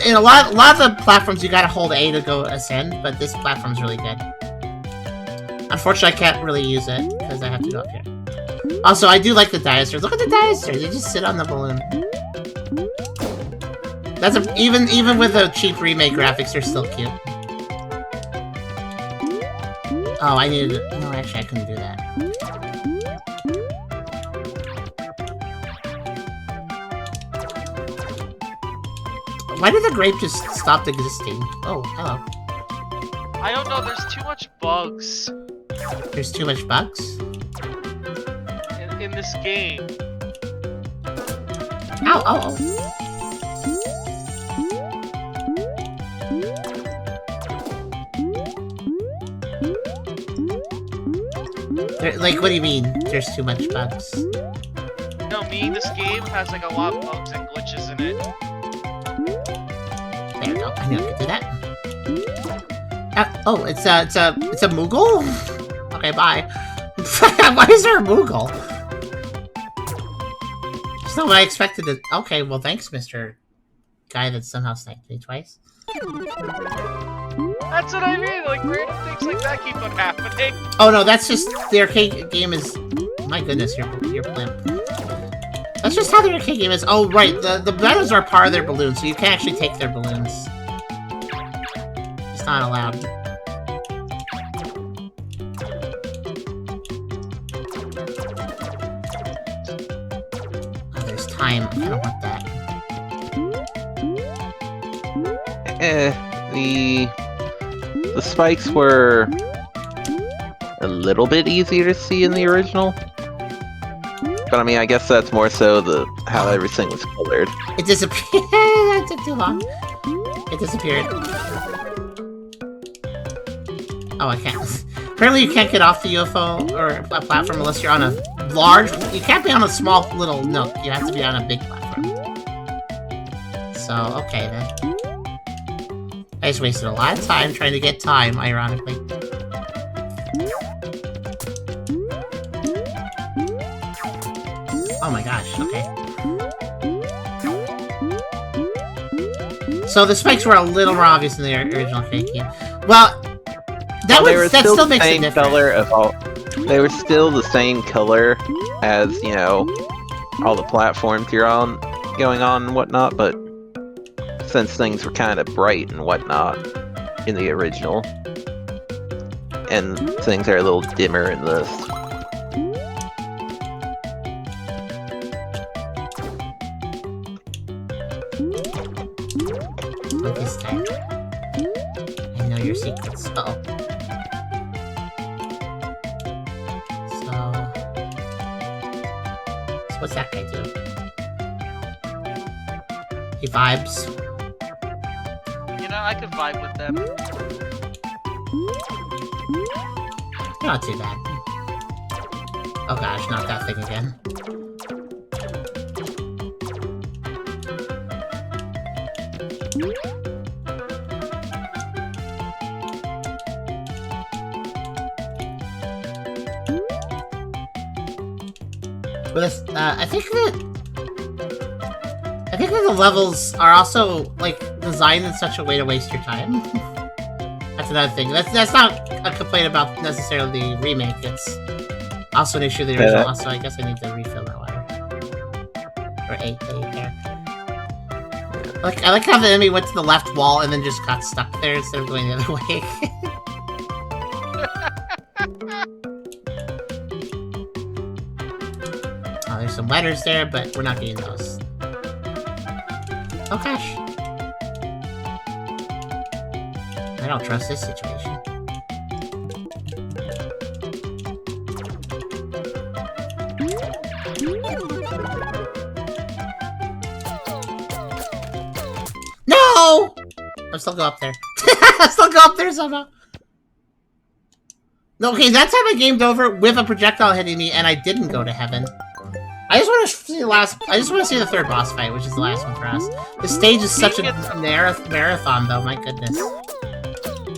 In a lot of the platforms, you gotta hold A to go ascend, but this platform's really good. Unfortunately, I can't really use it, because I have to go up here. Also, I do like the dinosaurs. Look at the dinosaurs! They just sit on the balloon. That's even with the cheap remake graphics, they're still cute. Oh, I needed to... No, actually, I couldn't do that. Why did the grape just stop existing? Oh, hello. I don't know, there's too much bugs. There's too much bugs? In this game. Ow, oh, oh. Like, what do you mean, there's too much bugs? No, this game has like a lot of bugs and glitches in it. There we go, I knew I could do that. Oh, it's a Moogle? Okay, bye. Why is there a Moogle? It's not what I expected to... Okay, well thanks, Mr. Guy that somehow sniped me twice. That's what I mean, like random things like that keep on happening. Oh no, that's just... The arcade game is... My goodness, you're blimp. That's just how the arcade game is. Oh, right, the bananas are part of their balloons, so you can actually take their balloons. It's not allowed. Oh, there's time. I don't want that. The spikes were a little bit easier to see in the original. But I mean, I guess that's more so how everything was colored. It disappeared. That took too long. It disappeared. Oh, I can't. Apparently you can't get off the UFO or a platform unless you're on a large... You can't be on a small little nook. You have to be on a big platform. So, okay then. I just wasted a lot of time trying to get time, ironically. Oh my gosh, okay. So the spikes were a little more obvious in the original TIKI. Well, that still makes it different. They were still the same color as, you know, all the platforms you're on, going on and whatnot, but since things were kind of bright and whatnot in the original, and things are a little dimmer in this. This time. I know your secrets, So what's that guy do? He vibes. You know, I could vibe with them. Not too bad. Oh gosh, not that thing again. But I think that the levels are also like designed in such a way to waste your time. That's another thing. That's not a complaint about necessarily the remake. It's also an issue of the original. Also, I guess I need to refill that water. Or 8 there. I like how the enemy went to the left wall and then just got stuck there instead of going the other way. Oh, there's some letters there, but we're not getting those. Oh gosh. I don't trust this situation. No! I'll still go up there. I'll still go up there somehow. Okay, that time I gamed over with a projectile hitting me, and I didn't go to heaven. I just want to see the the third boss fight, which is the last one for us. The stage is such a marathon, though. My goodness.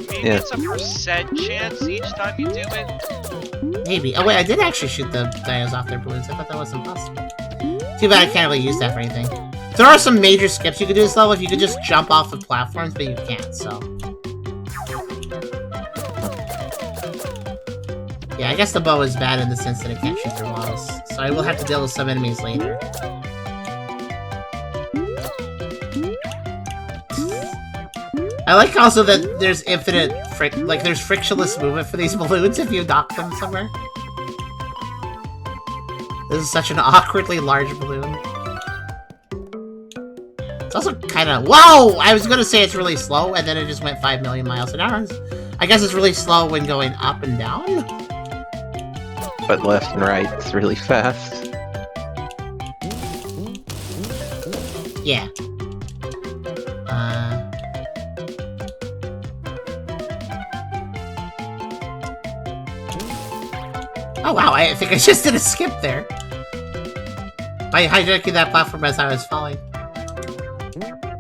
Maybe it's a % chance each time you do it. Maybe. Oh wait, I did actually shoot the dinos off their balloons. I thought that was impossible. Too bad I can't really use that for anything. There are some major skips you could do this level if you could just jump off the platforms, but you can't. So. Yeah, I guess the bow is bad in the sense that it can't shoot through walls, so I will have to deal with some enemies later. I like also that there's infinite there's frictionless movement for these balloons if you dock them somewhere. This is such an awkwardly large balloon. It's also kind of... Whoa! I was gonna say it's really slow, and then it just went 5 million miles an hour. I guess it's really slow when going up and down. But left and right, it's really fast. Yeah. Oh wow, I think I just did a skip there. By hijacking that platform as I was falling.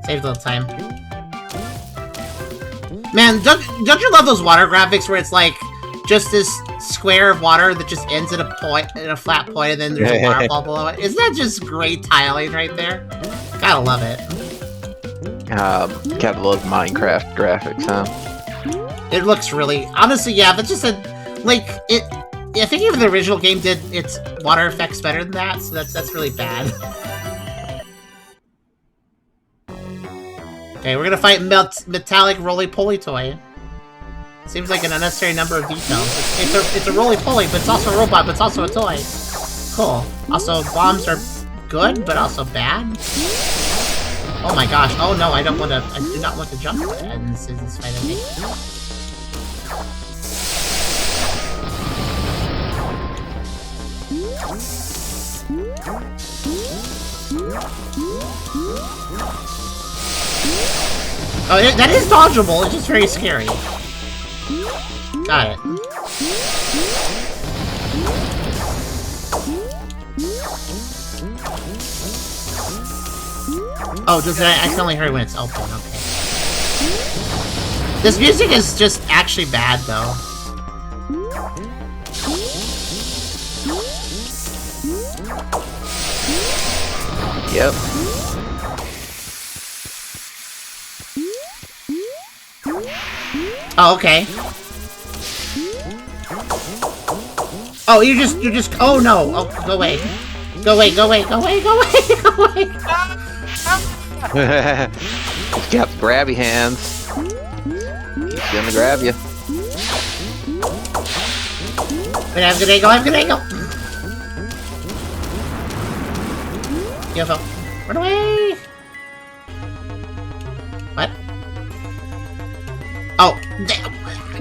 Saved a little time. Man, don't you love those water graphics where it's like just this square of water that just ends at a point, at a flat point, and then there's a waterfall below it? Isn't that just great tiling right there? Gotta love it. Gotta love Minecraft graphics, huh? It looks really... Honestly, yeah, that's just a... Like, it... I think even the original game did its water effects better than that, so that's really bad. Okay, we're gonna fight metallic roly-poly toy. Seems like an unnecessary number of details. It's a roly-poly, but it's also a robot, but it's also a toy. Cool. Also, bombs are good, but also bad. Oh my gosh. Oh no, I do not want to jump in this fight, I think. Oh, that is dodgeable, it's just very scary. Got it. Oh, does that I can only hear it when it's open, okay. This music is just actually bad, though. Yep. Oh, okay. Oh, you're just. Oh no! Oh, go away! Go away! Go away! Go away! Go away! Go away! He's got grabby hands. He's gonna grab you. But I have good angle. I have good angle. UFO. Run away! What? Oh,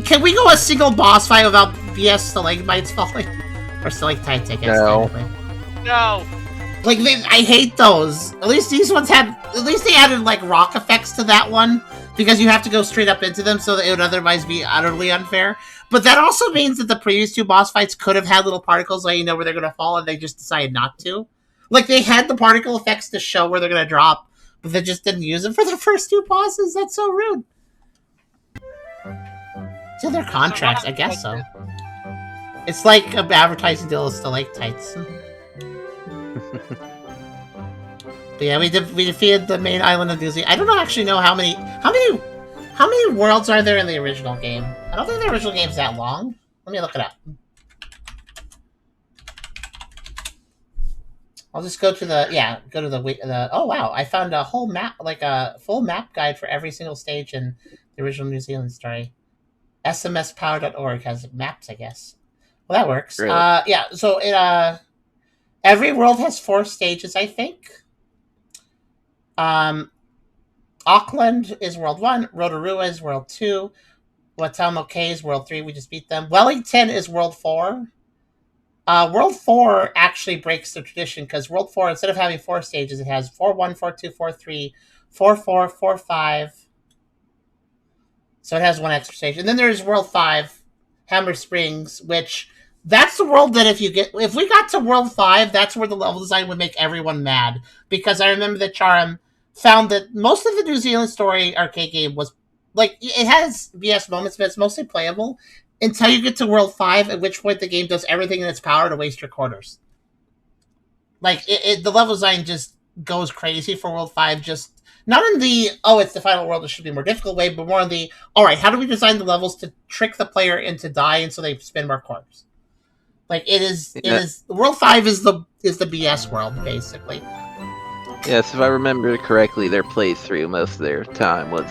can we go a single boss fight without BS stalagmites falling? Or stalactites, I guess. No. No. Like, I hate those. At least these ones had. At least they added like rock effects to that one because you have to go straight up into them, so that it would otherwise be utterly unfair. But that also means that the previous two boss fights could have had little particles, letting you know where they're gonna fall, and they just decided not to. Like they had the particle effects to show where they're gonna drop, but they just didn't use them for the first two bosses. That's so rude. It's in their contracts, I guess so. It's like an advertising deal with stalactites. But yeah, we defeated the main island of New Zealand. I don't actually know how many worlds are there in the original game. I don't think the original game's that long. Let me look it up. I'll just go to the oh wow, I found a whole map, like a full map guide for every single stage in the original New Zealand story. smspower.org has maps, I guess. Well, that works. Really? Yeah, so every world has 4 stages, I think. Auckland is World 1, Rotorua is World 2, Watamoke is World 3, we just beat them. Wellington is World 4. World 4 actually breaks the tradition, because World 4, instead of having 4 stages, it has 4-1, 4-2, 4-3, 4-4, 4-5. So it has 1 extra stage. And then there's World 5, Hammer Springs, which... That's the world that if we got to World 5, that's where the level design would make everyone mad. Because I remember that Charum found that most of the New Zealand Story arcade game was, like, it has BS moments, but it's mostly playable until you get to World 5, at which point the game does everything in its power to waste your quarters. Like, the level design just goes crazy for World 5, just, not in the, oh, it's the final world, it should be more difficult way, but more in the, alright, how do we design the levels to trick the player into dying so they spend more quarters? Like it is World 5 is the BS world, basically. Yes, if I remember correctly, their playthrough most of their time was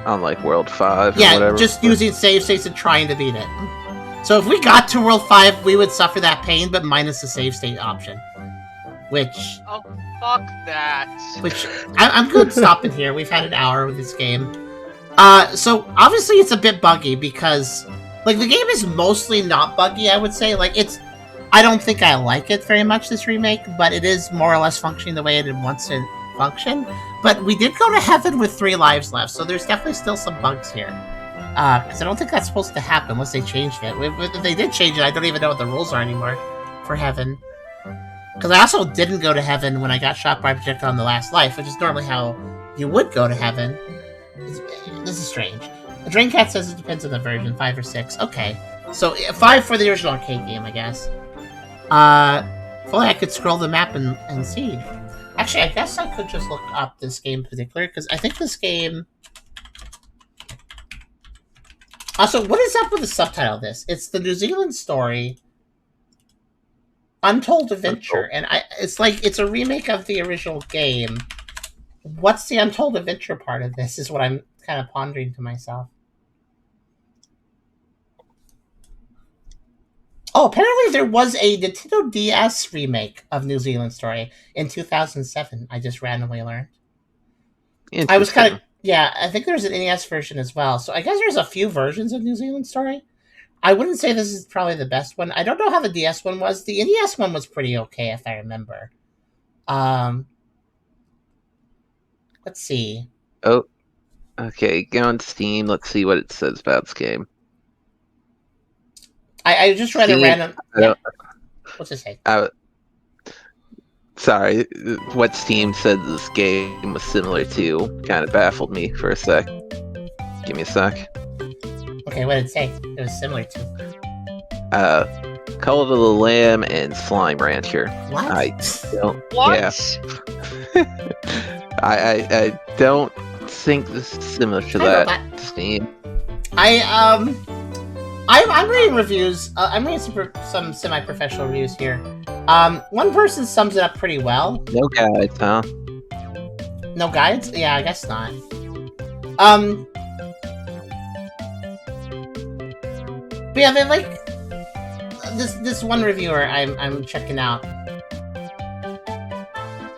on like World 5 or whatever. Just using save states and trying to beat it. So if we got to World 5, we would suffer that pain, but minus the save state option. Which... Oh, fuck that. Which... I'm good stopping here. We've had an hour with this game. So obviously it's a bit buggy because... Like, the game is mostly not buggy, I would say. Like, I don't think I like it very much, this remake, but it is more or less functioning the way it wants to function. But we did go to heaven with 3 lives left, so there's definitely still some bugs here. Because I don't think that's supposed to happen unless they changed it. If they did change it, I don't even know what the rules are anymore for heaven. Because I also didn't go to heaven when I got shot by a projectile on the last life, which is normally how you would go to heaven. This is strange. Draincat says it depends on the version, 5 or 6. Okay. So, 5 for the original arcade game, I guess. If only I could scroll the map and see. Actually, I guess I could just look up this game in particular, because I think this game... Also, what is up with the subtitle of this? It's the New Zealand Story, Untold Adventure, and it's like, it's a remake of the original game. What's the Untold Adventure part of this, is what I'm kind of pondering to myself. Oh, apparently there was a Nintendo DS remake of New Zealand Story in 2007. I just randomly learned. I was kind of... Yeah, I think there's an NES version as well. So I guess there's a few versions of New Zealand Story. I wouldn't say this is probably the best one. I don't know how the DS one was. The NES one was pretty okay, if I remember. Let's see. Oh, okay. Go on Steam. Let's see what it says about this game. I just read a random... Yeah. What's it say? Sorry, what Steam said this game was similar to kind of baffled me for a sec. Give me a sec. Okay, what did it say? It was similar to. Call of the Lamb and Slime Rancher. What? I don't. What? Yeah. I don't think this is similar to that. Steam. I'm reading reviews. I'm reading some semi-professional reviews here. One person sums it up pretty well. No guides, huh? No guides? Yeah, I guess not. But yeah, they like this one reviewer I'm checking out.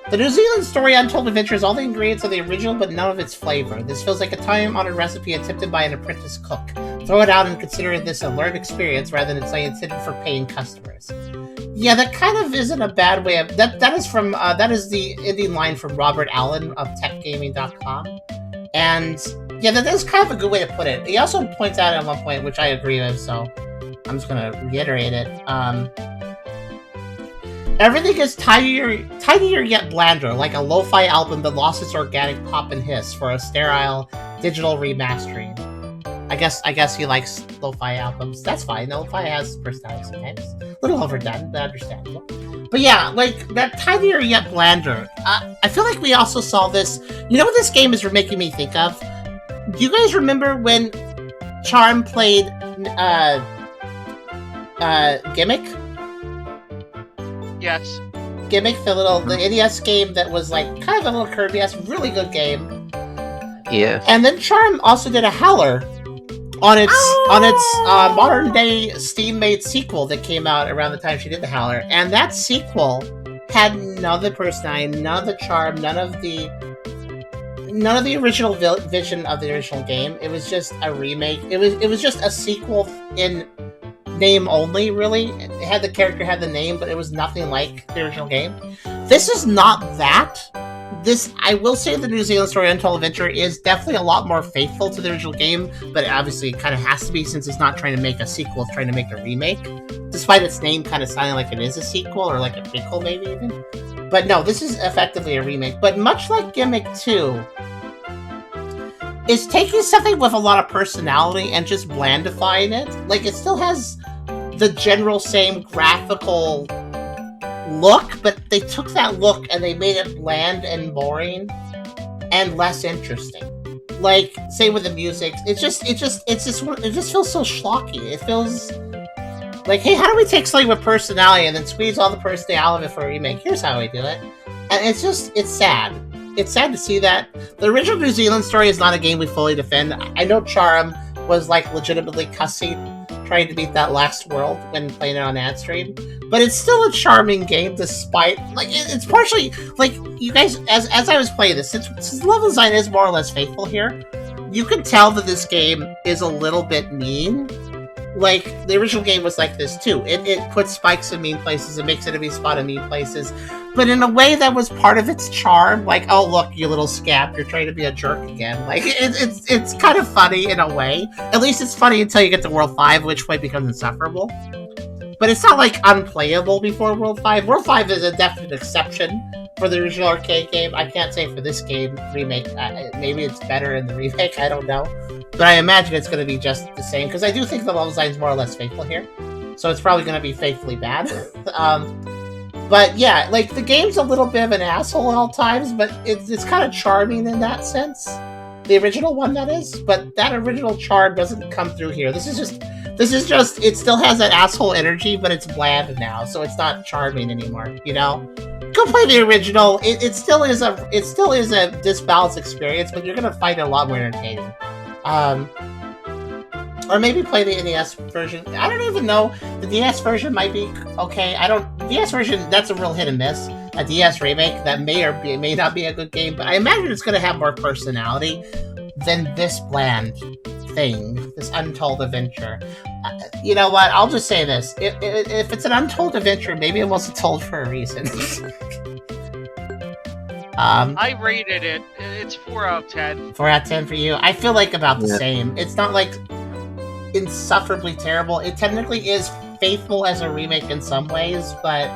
The New Zealand Story Untold Adventure has all the ingredients of the original, but none of its flavor. This feels like a time-honored recipe attempted by an apprentice cook. Throw it out and consider this a learned experience rather than something intended for paying customers. Yeah, that kind of isn't a bad way of... That is from... that is the ending line from Robert Allen of TechGaming.com. And... yeah, that is kind of a good way to put it. He also points out at one point, which I agree with, so... I'm just gonna reiterate it. Everything is tidier yet blander, like a lo-fi album that lost its organic pop and hiss for a sterile digital remastering. I guess he likes lo-fi albums. That's fine. Lo-fi has personality sometimes. A little overdone, but understandable. But yeah, like that tidier yet blander. I feel like we also saw this. You know what this game is making me think of? Do you guys remember when Charm played Gimmick? Yes. Gimmick, the NES game that was like kind of a little Kirby-esque, really good game. Yeah. And then Charm also did a Howler on its modern day Steam-made sequel that came out around the time she did the Howler. And that sequel had none of the personality, none of the charm, none of the original vision of the original game. It was just a remake. It was just a sequel in name only, really. The character had the name, but it was nothing like the original game. This is not that. I will say the New Zealand Story Untold Adventure is definitely a lot more faithful to the original game, but obviously it kind of has to be since it's not trying to make a sequel, it's trying to make a remake. Despite its name kind of sounding like it is a sequel, or like a prequel maybe even. But no, this is effectively a remake. But much like Gimmick 2, it's taking something with a lot of personality and just blandifying it. Like, it still has the general same graphical look, but they took that look and they made it bland and boring and less interesting. Like, say with the music, it just feels so schlocky. It feels like, hey, how do we take something with personality and then squeeze all the personality out of it for a remake? Here's how we do it. And it's sad. It's sad to see that. The original New Zealand Story is not a game we fully defend. I know Charm was like legitimately cussing, trying to beat that last world when playing it on ad stream, but it's still a charming game despite, like, it's partially, like, you guys, as I was playing this, since the level design is more or less faithful here, you can tell that this game is a little bit mean. Like, the original game was like this too. It puts spikes in mean places, it makes enemy spot in mean places, but in a way that was part of its charm. Like, oh look, you little scap, you're trying to be a jerk again. Like, it's kind of funny in a way. At least it's funny until you get to World 5, which way becomes insufferable. But it's not like unplayable before World 5. World 5 is a definite exception for the original arcade game. I can't say for this game remake. Maybe it's better in the remake, I don't know. But I imagine it's going to be just the same, because I do think the level design is more or less faithful here. So it's probably going to be faithfully bad. But yeah, like, the game's a little bit of an asshole at all times, but it's kind of charming in that sense. The original one, that is. But that original charm doesn't come through here. This is just, it still has that asshole energy, but it's bland now, so it's not charming anymore, you know? Go play the original. It still is a disbalanced experience, but you're going to find it a lot more entertaining. Or maybe play the NES version. I don't even know. The DS version might be okay. The DS version, that's a real hit and miss. A DS remake, that may not be a good game, but I imagine it's going to have more personality than this bland thing, this Untold Adventure. You know what? I'll just say this. If it's an Untold Adventure, maybe it wasn't told for a reason. I rated it. It's 4 out of 10. 4 out of 10 for you? I feel like about the same. It's not like insufferably terrible. It technically is faithful as a remake in some ways, but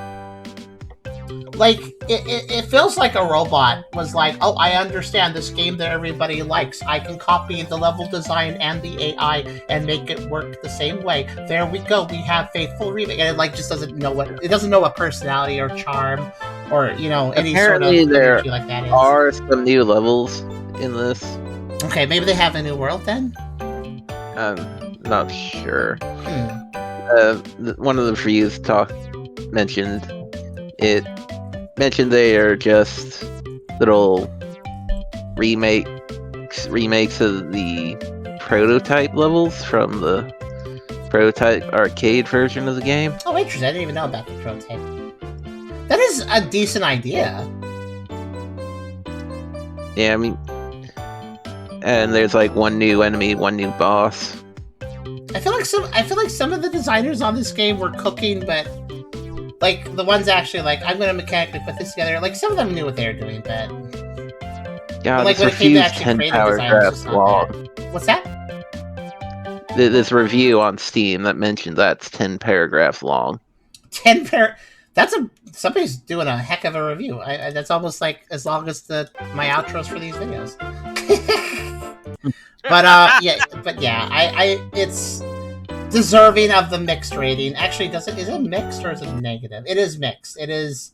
like it feels like a robot was like, oh, I understand this game that everybody likes. I can copy the level design and the AI and make it work the same way. There we go. We have faithful Remake, and it like just doesn't know what personality or charm or any Apparently sort of there energy like that is. are some new levels in this. Okay, maybe they have a new world then. Not sure. One of the reviews mentioned they are just little remakes of the prototype levels from the prototype arcade version of the game. Oh, interesting. I didn't even know about the prototype. That is a decent idea. Yeah, I mean, and there's like one new enemy, one new boss. I feel like some of the designers on this game were cooking, but like the ones actually like, I'm gonna mechanically put this together. Like some of them knew what they were doing, but God, like this review's 10 paragraphs long. What's that? This review on Steam that mentioned that's 10 paragraphs long. Somebody's doing a heck of a review. That's almost like as long as my outros for these videos. But it's deserving of the mixed rating. Actually, is it mixed or is it negative? It is mixed. It is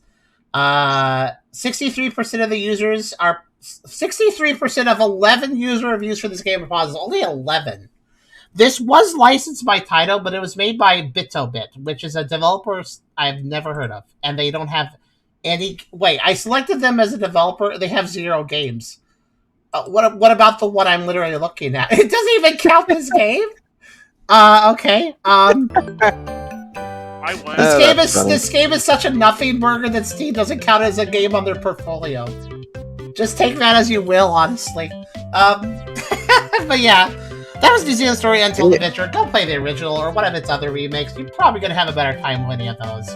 63% of the users are 63% of 11 user reviews for this game are positive. Only 11. This was licensed by TAITO, but it was made by Bitobit, which is a developer I've never heard of, and they don't have any. Wait, I selected them as a developer. They have 0 games. What about the one I'm literally looking at? It doesn't even count this game. Okay. This game is such a nothing burger that Steam doesn't count as a game on their portfolio. Just take that as you will, honestly. But yeah, that was New Zealand Story Untold Adventure. Go play the original or one of its other remakes. You're probably gonna have a better time with any of those.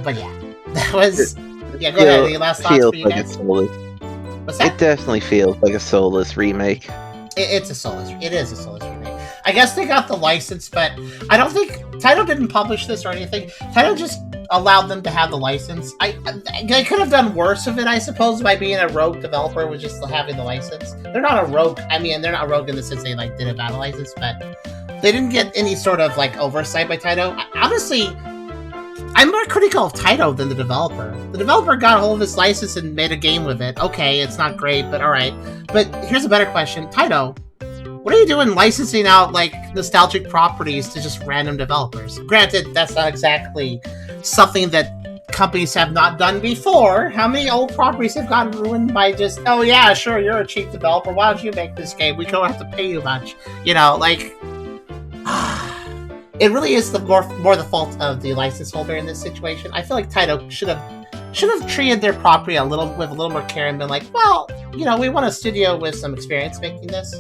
But yeah, that was. Yeah, go ahead. Any last thoughts for you guys? What's that? It definitely feels like a soulless remake. It is a soulless remake. I guess they got the license, but I don't think TAITO didn't publish this or anything. TAITO just allowed them to have the license. They could have done worse of it, I suppose, by being a rogue developer with just having the license. They're not a rogue. I mean, they're not rogue in the sense they did it without a license, but they didn't get any sort of oversight by TAITO. Honestly, I'm more critical of TAITO than the developer. The developer got a hold of his license and made a game with it. Okay, it's not great, but alright. But here's a better question. TAITO, what are you doing licensing out, nostalgic properties to just random developers? Granted, that's not exactly something that companies have not done before. How many old properties have gotten ruined by just, oh yeah, sure, you're a cheap developer, why don't you make this game? We don't have to pay you much. It really is more the fault of the license holder in this situation. I feel like TAITO should have treated their property with a little more care and been like, well, we want a studio with some experience making this.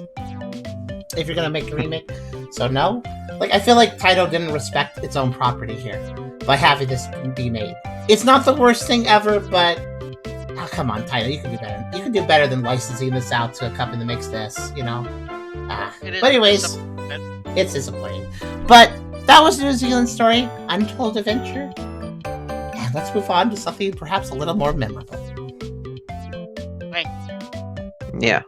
If you're gonna make a remake, so no. I feel like TAITO didn't respect its own property here by having this be made. It's not the worst thing ever, but come on, TAITO, you can do better. You can do better than licensing this out to a company that makes this. But anyways, it's disappointing. But that was New Zealand Story, Untold Adventure. And let's move on to something perhaps a little more memorable. Yeah.